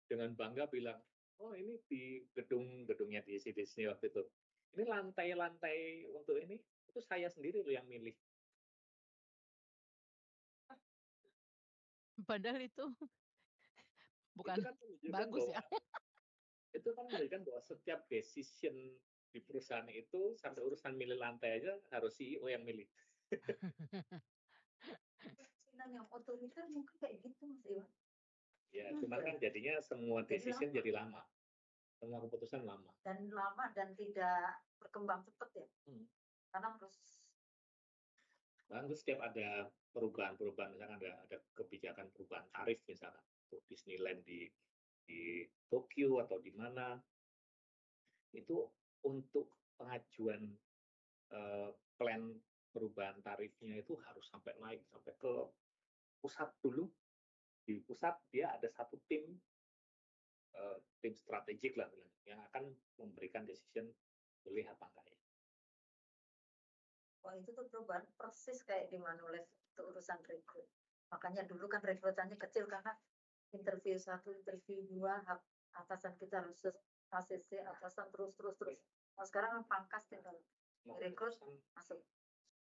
dengan bangga bilang, oh ini di gedungnya di sini waktu itu, ini lantai untuk ini itu saya sendiri loh yang milih. Padahal itu bukan itu kan bagus ya. Itu kan menunjukkan bahwa setiap decision di perusahaan itu sampai urusan milih lantai aja harus CEO yang milih. Yang otoriter mungkin kayak gitu Mas Iwan. Ya, cuma kan jadinya semua decision jadi lama. Semua keputusan lama. Dan lama dan tidak berkembang cepat ya. Karena proses. Lalu setiap ada perubahan, misalkan ada kebijakan perubahan tarif misalkan untuk Disneyland di Tokyo atau di mana, itu untuk pengajuan plan perubahan tarifnya itu harus sampai naik sampai ke pusat dulu. Di pusat dia ada satu tim strategik lah yang akan memberikan decision boleh apa enggak ya. Wah itu tuh perubahan persis kayak di Manules itu urusan rekrut. Makanya dulu kan rekrutannya kecil karena interview 1, interview 2, atasan kita harus ACC, atasan terus. Nah, sekarang pangkas tinggal rekrut masuk.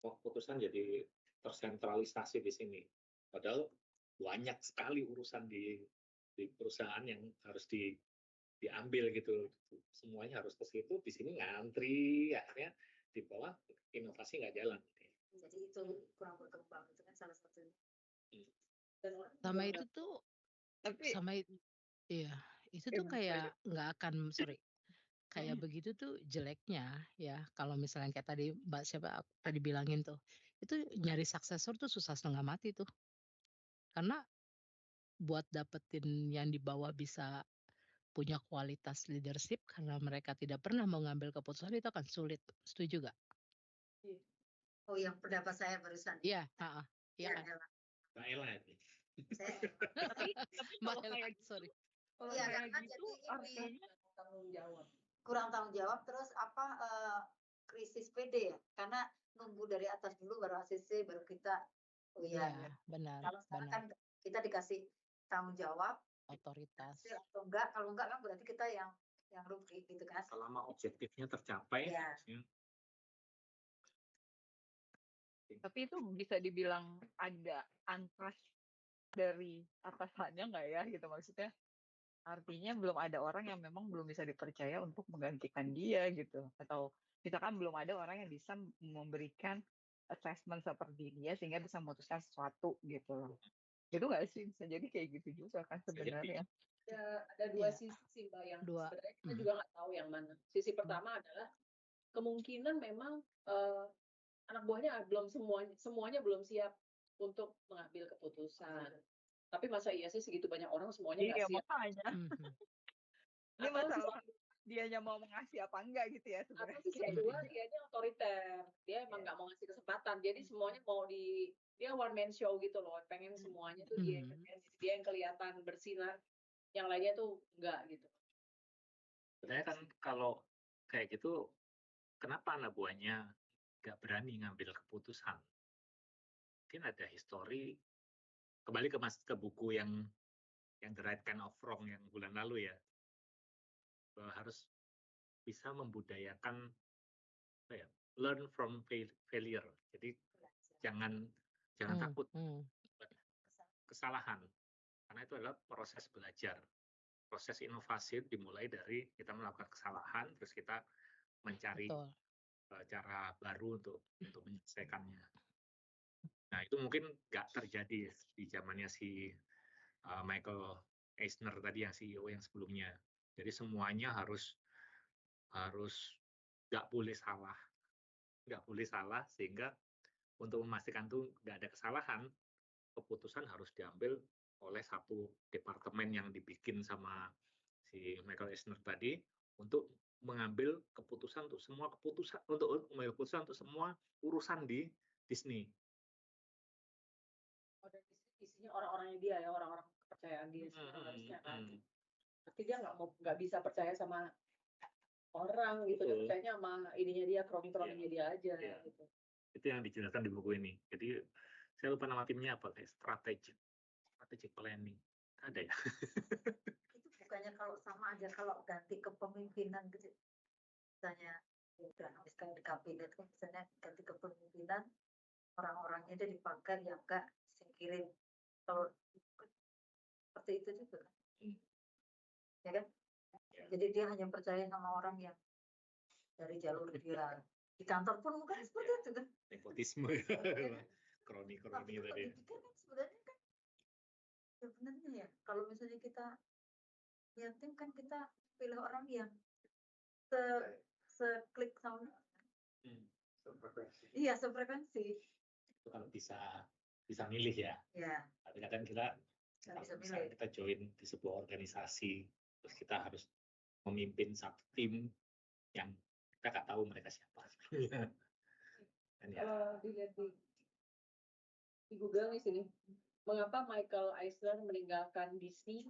Keputusan jadi tersentralisasi di sini. Padahal banyak sekali urusan di perusahaan yang harus diambil gitu. Semuanya harus ke situ, di sini ngantri, akhirnya di bawah inovasi nggak jalan. Jadi itu kurang berkembang, itu kan salah satunya. Sama itu tuh, iya, itu tuh kayak nggak akan, kayak begitu tuh jeleknya ya. Kalau misalnya kayak tadi Mbak siapa tadi bilangin tuh, itu nyari suksesor tuh susah setengah mati tuh. Karena buat dapetin yang di bawah bisa punya kualitas leadership karena mereka tidak pernah mengambil keputusan itu akan sulit. Setuju gak? Oh yang pendapat saya barusan. Iya, iya kan. Mbak Ella itu. Tapi kalau kayak sorry. Kalau Iya, kayak karena gitu jadi artinya kurang tanggung jawab, terus apa krisis PD ya, karena nunggu dari atas dulu baru ACC baru kita. Oh iya, benar. Kalau sekarang kan kita dikasih tanggung jawab otoritas atau enggak, kalau enggak kan berarti kita yang rugi gitu kan. Selama objektifnya tercapai. Ya. Tapi itu bisa dibilang ada untrust dari atasannya nggak ya gitu, maksudnya artinya belum ada orang yang memang belum bisa dipercaya untuk menggantikan dia gitu, atau misalkan belum ada orang yang bisa memberikan assessment seperti dia sehingga bisa memutuskan sesuatu gitu. Itu nggak sih, bisa jadi kayak gitu juga kan sebenarnya. Ada dua sisi sih Mbak yang sebenarnya kita juga nggak tahu yang mana. Sisi pertama adalah kemungkinan memang anak buahnya belum semuanya belum siap untuk mengambil keputusan. Tapi masa iya sih segitu banyak orang semuanya nggak siap? Makanya. Ini masalah dianya mau ngasih apa enggak gitu ya sebenarnya. Atau sisi kedua dianya otoriter, dia emang nggak mau ngasih kesempatan, jadi semuanya mau dia one man show gitu loh, pengen semuanya tuh dia yang kelihatan bersinar, yang lainnya tuh enggak gitu. Sebenarnya kan kalau kayak gitu, kenapa anak buahnya nggak berani ngambil keputusan? Mungkin ada histori, kembali ke buku yang The Right Kind of Wrong yang bulan lalu ya, bahwa harus bisa membudayakan learn from failure. Jadi jangan takut kesalahan, karena itu adalah proses belajar. Proses inovasi dimulai dari kita melakukan kesalahan, terus kita mencari cara baru untuk menyelesaikannya. Nah itu mungkin nggak terjadi di zamannya si Michael Eisner tadi, yang CEO yang sebelumnya. Jadi semuanya harus nggak boleh salah sehingga untuk memastikan tuh nggak ada kesalahan, keputusan harus diambil oleh satu departemen yang dibikin sama si Michael Eisner tadi untuk mengambil keputusan untuk semua urusan di Disney. Oh, dan isinya orang-orangnya dia ya, orang-orang kepercayaan dia harusnya kan. Berarti dia nggak bisa percaya sama orang gitu, dia percayanya sama ininya dia, kroni-kroninya dia aja gitu. Itu yang dijelaskan di buku ini. Jadi saya lupa nama timnya apa, kayak strategic planning. Ada ya? Itu bukannya kalau sama aja kalau ganti kepemimpinan gitu. Misalnya udah misalnya di kabinet kan misalnya ganti kepemimpinan, orang-orangnya dia dipakai yang enggak singkirin. Kalau seperti itu juga kan. Ya kan? Jadi dia hanya percaya sama orang yang dari jalur dia. Di kantor pun mungkin seperti itu kan. Nepotisme. Kroni-kroni tadi. Kan sebenarnya kan sebenarnya ya kalau misalnya kita yatim kan kita pilih orang yang seklik sama iya sefrekuensi itu kalau bisa milih ya. Tapi kadang kita kita join di sebuah organisasi terus kita harus memimpin satu tim yang kita nggak tahu mereka siapa. Kalau dilihat di Google nih sini, mengapa Michael Eisner meninggalkan Disney?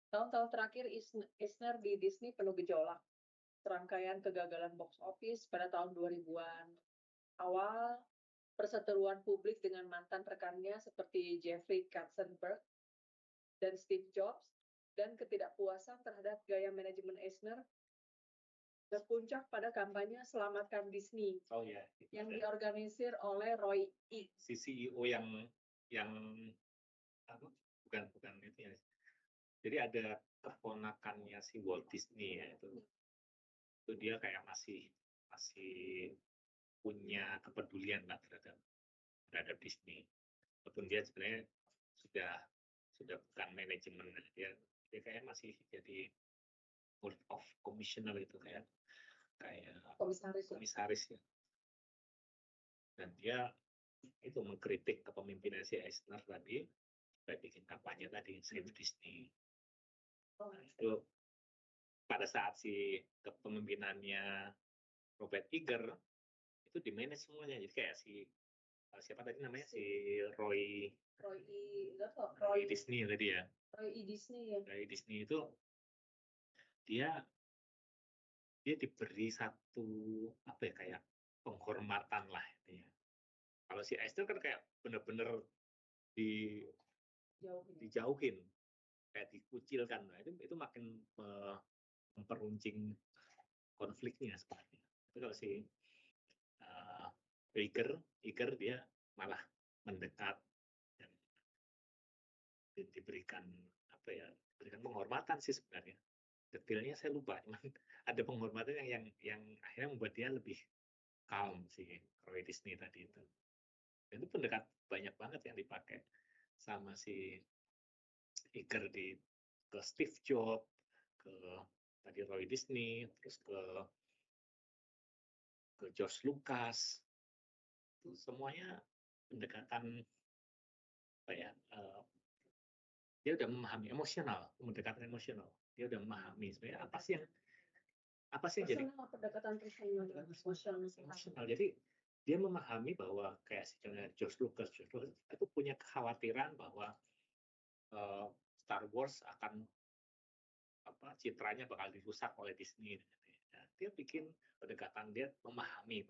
Tahun-tahun terakhir Eisner di Disney penuh gejolak. Serangkaian kegagalan box office pada tahun 2000-an awal, perseteruan publik dengan mantan rekannya seperti Jeffrey Katzenberg dan Steve Jobs, dan ketidakpuasan terhadap gaya manajemen Eisner berpuncak pada kampanye Selamatkan Disney yang diorganisir oleh Roy E. Si CEO yang bukan itu ya. Jadi ada keponakannya si Walt Disney ya, itu dia kayak masih punya kepedulian lah terhadap Disney. Walaupun dia sebenarnya sudah bukan manajemen, dia kayak masih jadi board of commissioner itu kayak komisaris ya. Dan dia itu mengkritik kepemimpinan si Eisner tadi, kayak bikin kampanye tadi Save Disney. Itu pada saat si kepemimpinannya Robert Iger itu di manage semuanya, jadi kayak siapa tadi namanya si Roy Disney tadi ya. Roy Disney itu dia diberi satu kayak penghormatan lah itu ya. Kalau si Eisner kan kayak bener-bener dijauhin, kayak dikucilkan. Nah, itu makin memperuncing konfliknya sebenarnya. Tapi kalau si Iger dia malah mendekat dan diberikan penghormatan sih sebenarnya. Detailnya saya lupa, cuman ada penghormatan yang akhirnya membuat dia lebih calm si Roy Disney tadi itu. Dan itu pendekat banyak banget yang dipakai sama si Iger ke Steve Jobs, ke tadi Roy Disney, terus ke George Lucas. Itu semuanya pendekatan dia udah memahami pendekatan emosional. Dia udah memahami sebenarnya apa sih yang jadi pendekatan emosional. Jadi dia memahami bahwa kayak misalnya George Lucas itu punya kekhawatiran bahwa Star Wars akan citranya bakal dirusak oleh Disney. Dia bikin pendekatan, dia memahami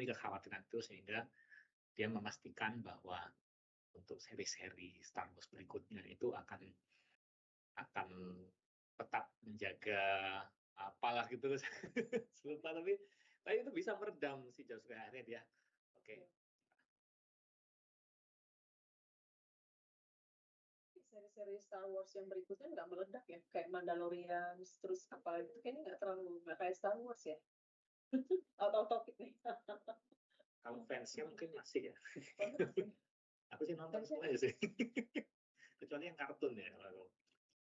kekhawatiran itu sehingga dia memastikan bahwa untuk seri-seri Star Wars berikutnya itu akan tetap menjaga apalah gitu. Lupa, tapi itu bisa meredam si George akhirnya dia Seri-seri Star Wars yang berikutnya nggak meledak ya, kayak Mandalorian, terus apa itu kayaknya nggak kayak Star Wars ya. Out of topic nih. Kalau fansnya mungkin masih ya. Aku sih nonton semuanya sih. Kecuali yang kartun ya. Kalau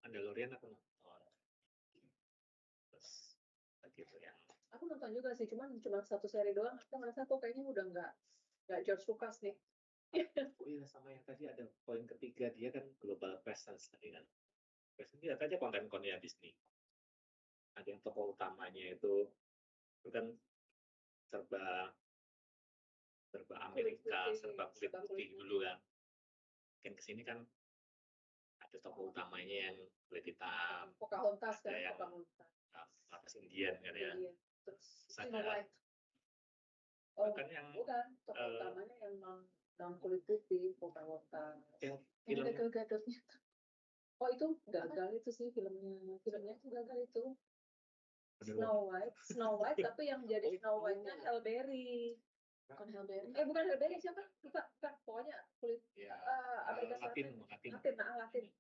Mandalorian aku nonton. Terus gitu ya. Aku nonton juga sih, cuma satu seri doang. Aku merasa kok kayaknya udah nggak Nggak George Lucas nih. Oh iya, sama yang tadi ada poin ketiga, dia kan global presence tadi kan. Presence lihat aja konten-kontennya Disney. Ada yang tokoh utamanya itu kan serba Amerika, serba kulit putih dulu kan. Kan kesini kan ada tokoh utamanya yang kulit hitam. Pocahontas kan, yang atas Indian kan ya. Terus Snow White. Oh, bukan tokoh utamanya yang kulit putih, Pocahontas. Yang gagal-gagalnya. Oh itu gagal itu sih filmnya itu gagal itu. Snow White tapi yang jadi Snow White-nya Halle Berry. Bukan Halle Berry. Bukan Halle Berry, siapa? Lupa. Pokoknya kulit Amerika Selatan. Latin.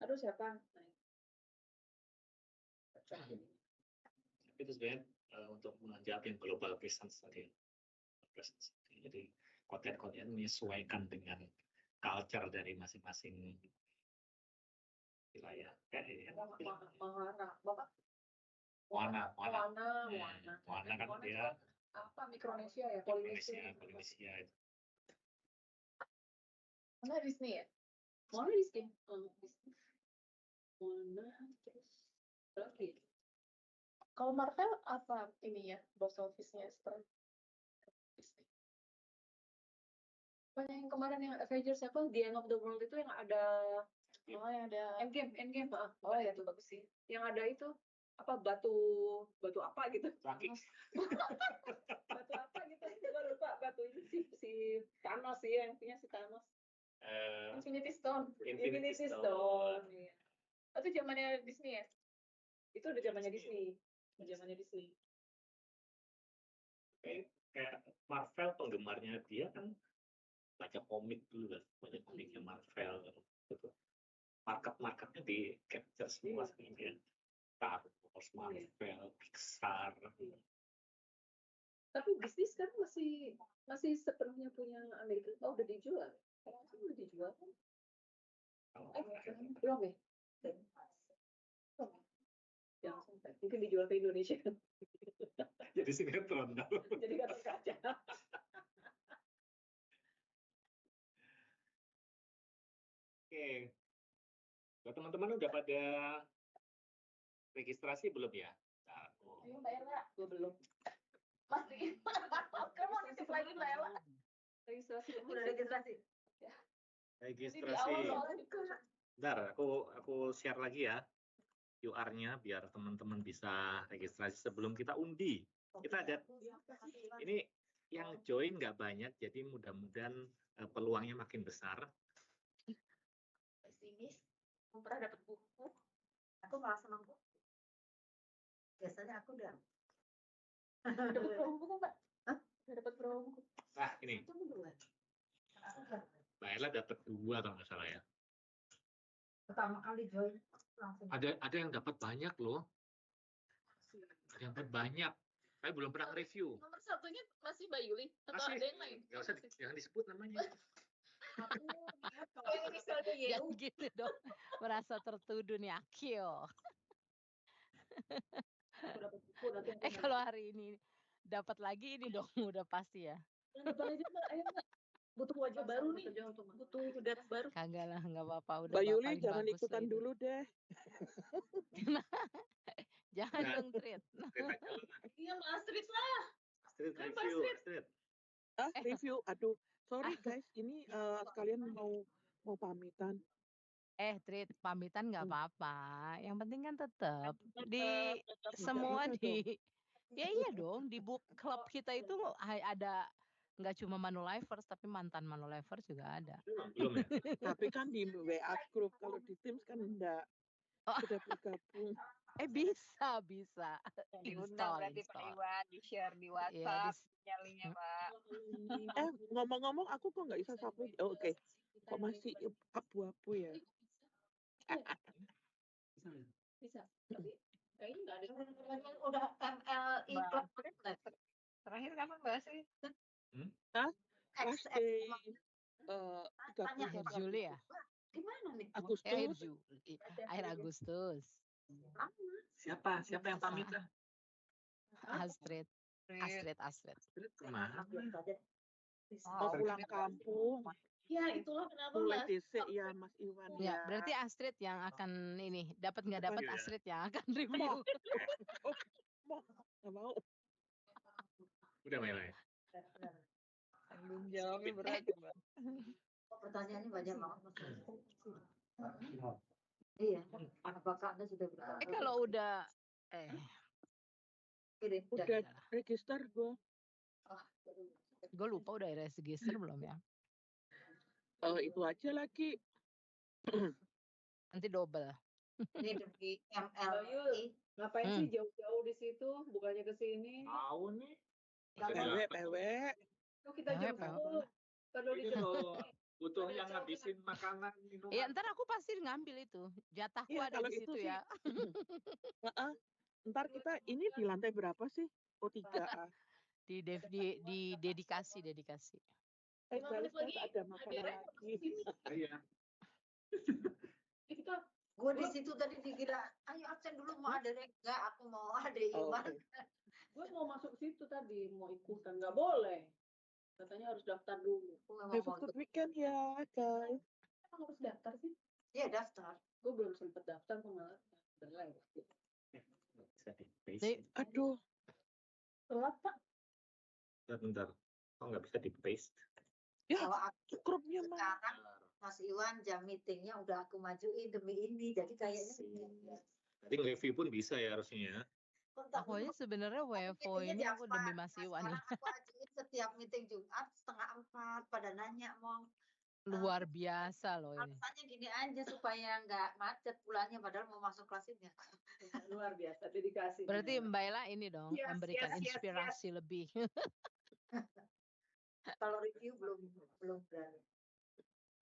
Aduh siapa? Itu sebenarnya untuk menjawab yang global presence tadi. Jadi konten-konten menyesuaikan dengan culture dari masing-masing wilayah. Moana kan dia apa Mikronesia ya, Polinesia itu. Moana Disney ya? Moana Disney. Moana terus lagi. Kalau Marvel apa ini ya box office-nya setelah Disney? Banyak yang kemarin yang Avengers apa The End of the World itu yang ada yang ada Endgame. Oh ya itu bagus sih. Yang ada itu apa batu apa gitu. Batu apa gitu. Gue lupa batu ini si Thanos sih yang punya si Thanos. Infinity Stone. Iya. Itu zamannya Disney ya? Itu udah zamannya Disney. Kayak Marvel penggemarnya dia kan baca komik dulu kan, banyak komiknya Marvel gitu. Marketnya di capture semua sebenarnya. Star Wars, Marvel, Pixar. Tapi bisnis kan masih sepenuhnya punya Amerika. Oh udah dijual. Sekarang kan udah dijual kan? Belum ya? Jangan sampai. Mungkin dijual ke Indonesia kan? Jadi sinetron. Jadi Gatot Kaca. Oke. Teman-teman udah pada registrasi belum ya? Ayo Mbak Ella. Gue belum. Masih. Kamu nitip lagi Mbak Ella. Registrasi. Ya. Registrasi. Bentar, aku share lagi ya QR-nya biar teman-teman bisa registrasi sebelum kita undi. Kita ada ini yang join nggak banyak, jadi mudah-mudahan peluangnya makin besar. Pesimis. Pernah dapat buku. Aku malah senang buku. Biasanya aku udah dapat berapa buku Mbak? Dapat berapa buku? Nah ini Mbak Ella dapat 2 kalau nggak salah ya. Pertama kali join langsung. Ada yang dapat banyak loh. Ada yang dapat banyak. Saya belum pernah review. Nomor 1-nya masih Mbak Yuli atau masih. ada yang lain? Nggak usah, jangan disebut namanya. Jangan gitu dong. Merasa tertuduh nih Akio. Kalau hari ini dapat lagi ini dong udah pasti ya. Butuh wajah baru nih, butuh udara baru. Kagak lah, nggak apa-apa. Udah Mbak Yuli jangan ikutan dulu deh. Jangan dong, Trit. Iya, Mbak Astrid lah. Astrid. Review. Aduh, sorry guys, ini sekalian mau pamitan. Trit, pamitan nggak apa-apa. Yang penting kan tetap di semua di. Ya iya dong, di book club kita itu ada nggak cuma Manulivers tapi mantan Manulivers juga ada. Belum ya? Tapi kan di WA group, kalau di Teams kan enggak. Sudah bergabung. Bisa. Diundang berarti Pak Iwan, di-share di WhatsApp, nyalinya Pak. Ngomong-ngomong aku kok nggak bisa submit. Oh, oke. Kok masih abu-abu ya? Bisa. Tapi kayaknya nggak ada. Udah MLI Club Terakhir kapan bahasnya? Last day 31 Juli ya? Gimana nih? Akhir Agustus. Siapa yang pamit? Astrid. Astrid kemana? Mau pulang kampung. Ya itulah kenapa Mulai Mas. DC ya Mas Iwan Ya, ya. berarti Astrid yang akan ini dapat nggak dapat Iya. Astrid yang akan review. Mau nggak mau. Udah Mela ya? Tanggung jawabnya berat ya, Mbak. Pertanyaannya banyak banget Mas. Iya, apakah Anda sudah bertanya? Kalau udah Kirim Udah register gue. gue lupa udah register belum ya? Itu aja lagi. Nanti double. Ini demi Bayu, MLI. ngapain sih jauh-jauh di situ, bukannya ke sini? Tahu nih. PW. Kok kita jemput? Perlu Ini loh, butuh yang ngabisin makanan, minuman. Ya ntar aku pasti ngambil itu. Jatahku Iya, ada kalau di itu situ sih. ya. Ntar kita ini di lantai berapa sih? O3. di dedikasi. Guys, ada makanan lagi. Iya. Kita Gue di situ tadi dikira, ayo absen dulu mau ada enggak, aku mau ada Iwan. gue mau masuk situ tadi, mau ikutan, nggak boleh. Katanya harus daftar dulu. Have a good weekend ya, guys. Emang harus daftar sih? Iya daftar. Gue belum sempet daftar, gue malah berlewat. Bisa di paste. Aduh, Telat Pak. Bentar. Kok nggak bisa di paste? ya Kalau aku grupnya mah. sekarang Mas Iwan jam meetingnya udah aku majuin demi ini, jadi kayaknya Jadi nge-review pun bisa ya harusnya. Aku aja sebenarnya WFO ini aku demi Mas Iwan nih. Aku ajuin setiap meeting Jumat 3:30 pada nanya mau Luar biasa loh ini. alasannya gini aja supaya nggak macet bulannya padahal mau masuk kelas ini. Luar biasa, dedikasi. Berarti Mbak Ella ini dong Yes, memberikan yes, yes, inspirasi lebih. Kalau review belum berani.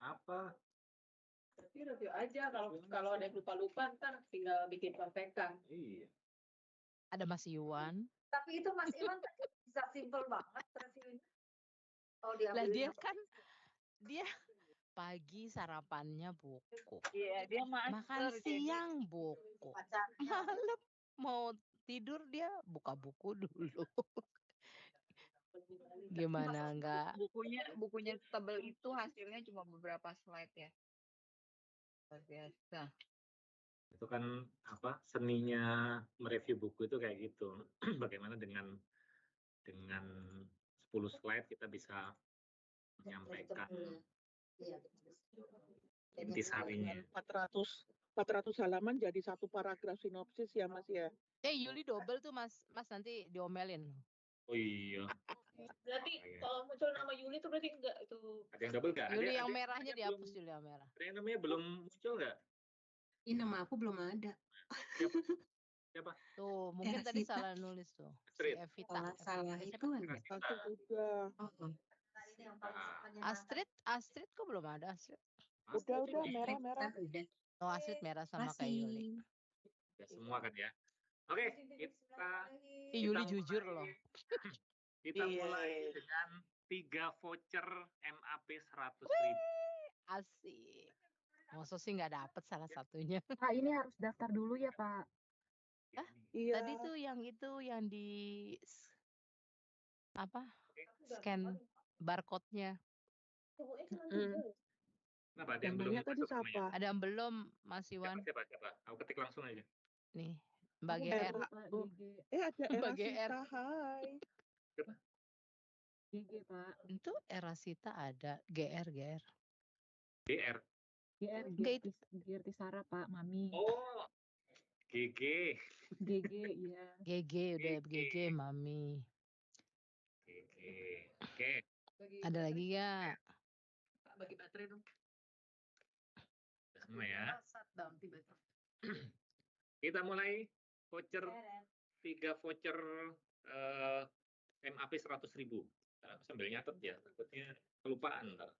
Apa? Tapi review aja, kalau ada yang lupa-lupa ntar tinggal bikin kontekan. Iya. Ada Mas Iwan. Tapi itu Mas Iwan tadi bisa simple banget reviewnya. Oh Lah dia kan dia pagi sarapannya buku. Iya, dia Makan siang buku. Malam mau tidur dia buka buku dulu. Gimana enggak? Bukunya tebel itu hasilnya cuma beberapa slide ya. Luar biasa. Itu kan apa seninya mereview buku itu kayak gitu. Bagaimana dengan 10 slide kita bisa menyampaikan intisarinya. 400 halaman jadi satu paragraf sinopsis ya Mas ya. Yuli double tuh Mas nanti diomelin. Oh iya. Berarti kalau muncul nama Yuli itu berarti enggak itu. Ada yang double nggak? Yuli yang merahnya dihapus Yuli yang merah. Ada yang namanya belum muncul nggak? Ini nama aku belum ada. Siapa? Tuh, mungkin tadi salah nulis tuh. Si Evita. Salah itu ada. Astrid kok belum ada Astrid? Udah merah. Oh, Astrid merah sama kayak Yuli. Ya, semua kan ya. Oke, kita Yuli jujur loh. Kita mulai dengan 3 voucher MAP 100.000. Asik. Maksud sih nggak dapet salah satunya. Pak, ini harus daftar dulu ya Pak. Iya. Tadi tuh yang di apa? Scan barcode-nya. Kenapa ada yang belum tadi siapa? Ada yang belum Mas Iwan? Siapa? Aku ketik langsung aja. Nih, Mbak GR. Ada Mbak GR. Hai. GG Pak. Itu Erasita ada, GR. GR. Girti Sarah Pak, Mami. Oh, GG. GG, iya. GG udah GG Mami. GG. Oke. Ada lagi ya? Bagi baterai dong. Semua ya. Shutdown tiba-tiba. Kita mulai voucher 3 voucher MAP 100.000. Aku sambil nyatet ya, takutnya kelupaan ntar.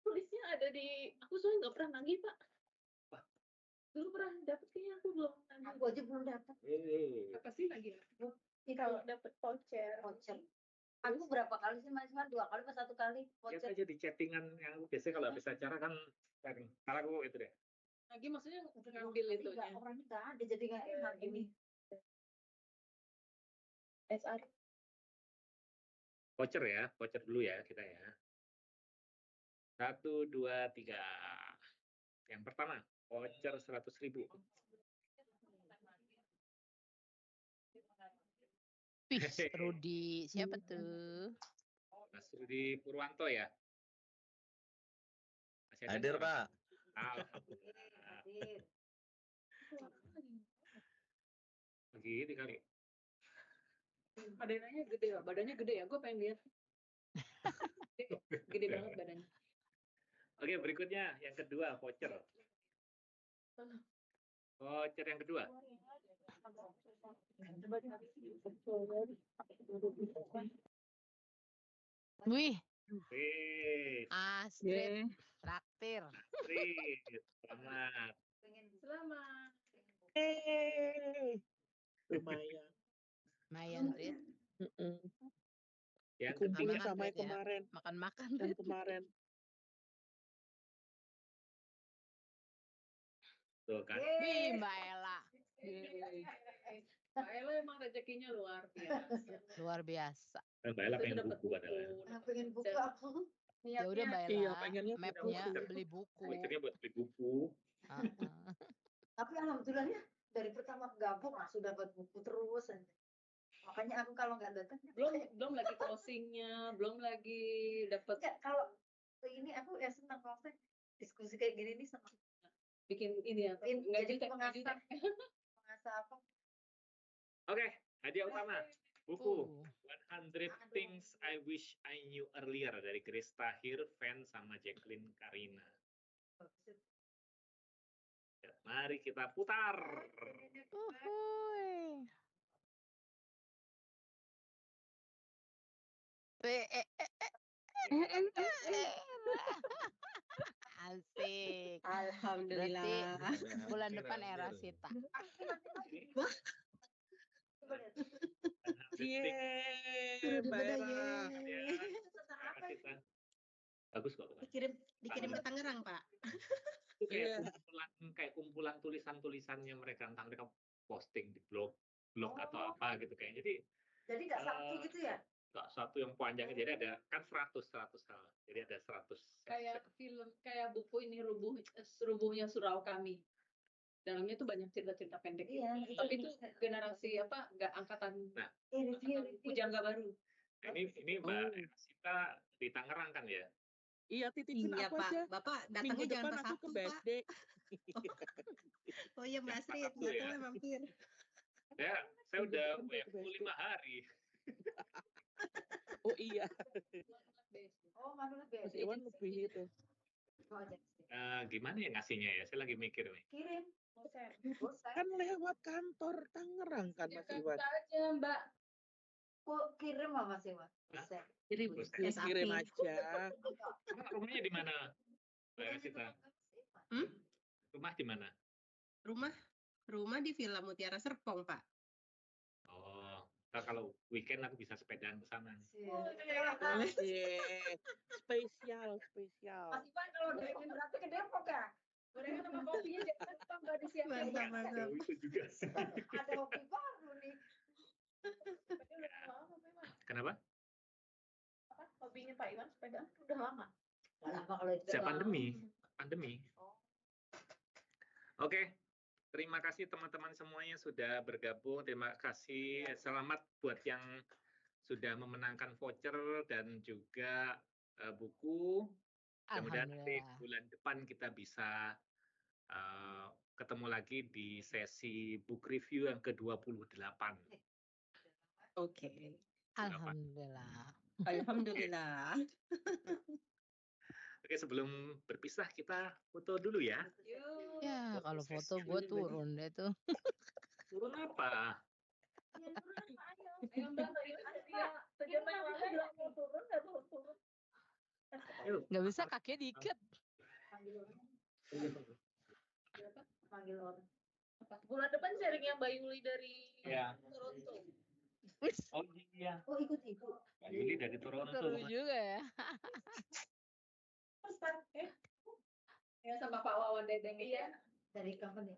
Tulisnya ada di, aku soalnya nggak pernah nagih Pak. Dulu pernah dapet kayaknya aku belum nagih. Aku aja belum dapat. Apa sih lagi? Kalau dapet voucher. Aku berapa kali sih Mas Iwan? 2 kali atau 1 kali Lihat voucher? aja di chattingan yang biasanya kalau habis acara kan sharing. Kalau aku itu deh. Lagi maksudnya ngambil itu. Orangnya nggak ada jadi nggak enak ini. SR. Voucher ya, voucher dulu ya kita ya. 1, 2, 3. Yang pertama, voucher 100.000. Rudi, siapa tuh? Mas Rudi Purwanto ya? Hadir, Pak. Alhamdulillah. Begini kali. Badannya gede ya, gue pengen lihat. Gede banget badannya. Oke, berikutnya yang kedua, voucher. Voucher yang kedua. Wih, Astrid, traktir. Astrid, selamat. Selamat. Lumayan. Lumayan, Trit. Yang Kumpulin ketiga, sama yang Trit, ya. kemarin. Makan-makan, Yang Trit. kemarin. tuh kan. Wih, Mbak Ella. Mbak Ella emang rezekinya luar biasa. Luar biasa. Mbak Ella pengen buku padahal. Pengen buku aku. Ya udah Mbak Iya, Ella, pengennya mapnya voucher. beli buku. Vouchernya buat beli buku. Tapi alhamdulillahnya dari pertama gabung sudah dapat buku terus. Makanya aku kalau nggak datang Belum lagi closingnya, belum lagi dapat. Enggak, kalau ini aku ya senang kalau diskusi kayak gini nih sama Bikin ini ya. jadi mengasah apa. Oke, hadiah utama. Buku 100 Things I Wish I Knew Earlier dari Grace Tahir, Van sama Jacqueline Karina. Ya, mari kita putar. Uhuy. Asik. Alhamdulillah. Berarti bulan depan era Sita. Yeay, Mbak Era. Bagus kok. Dikirim ke Tangerang, Pak. Itu kayak kumpulan tulisan-tulisannya mereka, entah mereka posting di blog atau apa gitu kayak. Jadi nggak satu gitu ya? Nggak satu yang panjang, jadi ada kan 100 hal. Jadi ada 100. Kayak film, kayak buku ini Rubuhnya Surau Kami. Dalamnya tuh banyak cerita-cerita pendek. Iya. Tapi itu generasi apa? Nggak angkatan. Nah, Pujangga baru. Ini Mbak Sita di Tangerang kan ya? Iya, titipin Iya, aku Pak. aja. Bapak datangnya Minggu jangan depan pas aku Sabtu, ke Pak. BSD. Oh iya, Mbak Astrid. Sabtu ya? Datangnya mampir. Saya udah WFU 5 hari. Oh iya. Oh, mana lebih? Mas Iwan lebih itu. Gimana ya ngasihnya ya? Saya lagi mikir nih. Kirim. Kan lewat kantor Tangerang kan Mas Iwan. aja, Mbak. Kok kirim sama Mas Iwan? Bisa. Kirim. Ya kirim aja. Emang rumahnya di mana, Mbak Sita? Rumah di mana? Rumah di Villa Mutiara Serpong, Pak. Oh, kalau weekend aku bisa sepedaan ke sana. Spesial. Mas Iwan kalau gorengan berarti ke Depok ya? Gorengan sama kopinya jangan lupa Mbak disiapin. Mantap. Itu juga. Ada hobi baru nih. Kenapa? Apa hobinya Pak Iwan sepedaan udah lama. Lama kalau itu. Sejak pandemi. Oke. Terima kasih teman-teman semuanya sudah bergabung. Terima kasih. Selamat buat yang sudah memenangkan voucher dan juga buku. Kemudian nanti bulan depan kita bisa ketemu lagi di sesi book review yang ke-28. Oke. Alhamdulillah. Oke, sebelum berpisah kita foto dulu ya. Ya, kalau foto gue turun deh tuh. Turun apa? Nggak bisa kakinya diikat. Panggil orang. Bulan depan sharingnya Mbak Yuli dari Toronto. Oh iya. Oh ikut. Mbak Yuli dari Toronto. Seru juga ya. Ya sama Pak Wawan Dedeng ya. Dari kapan ya?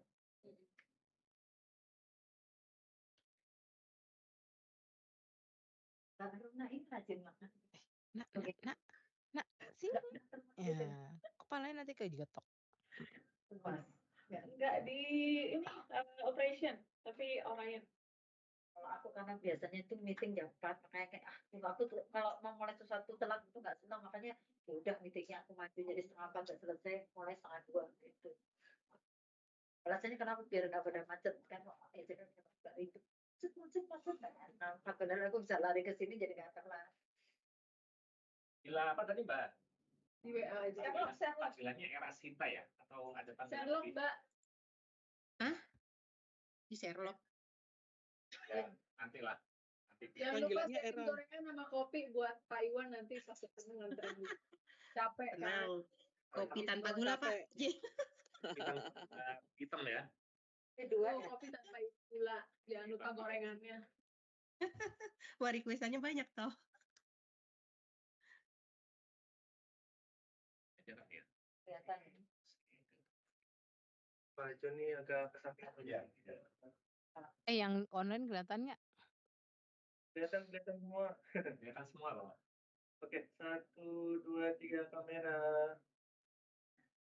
Karena ini rajin makan. Nak, sini. Ya, kepalanya nanti kegetok. Enggak di ini operation, tapi Orion. Kalau aku karena biasanya itu meeting jam 4, makanya kayak aku tuh kalau mau mulai sesuatu telat itu nggak senang, makanya ya udah meetingnya aku maju jadi setengah 4 nggak selesai, mulai setengah 2 gitu. Alasannya kenapa biar nggak pada macet kan, ya jadi nggak ribet. Macet nah, padahal aku bisa lari ke sini jadi nggak telat. Gila apa tadi Mbak? Di WA aja. Sherlock. Panggilannya Erasita ya? Atau ada panggilan? Sherlock, Mbak. Hah? Di Sherlock. Ya, nantilah. Jangan lupa siapin gorengan sama kopi buat Pak Iwan nanti pas ketemu nganterin. Capek kan? Tenang. Kopi tanpa gula, Pak. Hitam ya. Kedua kopi tanpa gula. Jangan lupa gorengannya. Wah, requestannya banyak toh. kelihatan. Pak Joni agak kesampingan aja. Yang online kelihatan nggak? Kelihatan semua. Kelihatan semua loh. Oke, 1, 2, 3 kamera.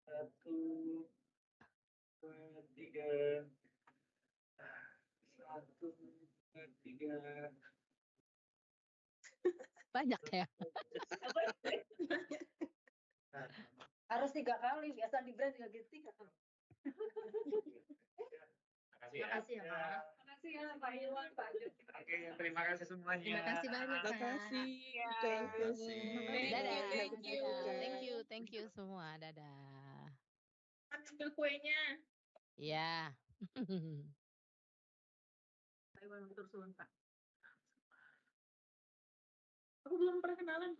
1, 2, 3. 1, 2, 3. Banyak ya. Harus 3 kali, biasa di brand juga gitu 3 kali. Makasih ya. Makasih ya Pak Iwan, Pak Jun. Oke, terima kasih semuanya. Terima kasih banyak, Pak. Terima kasih. Dadah. Thank you semua. Dadah. Ambil kuenya. Ya. Pak Iwan atur suwun, Pak. Aku belum pernah kenalan.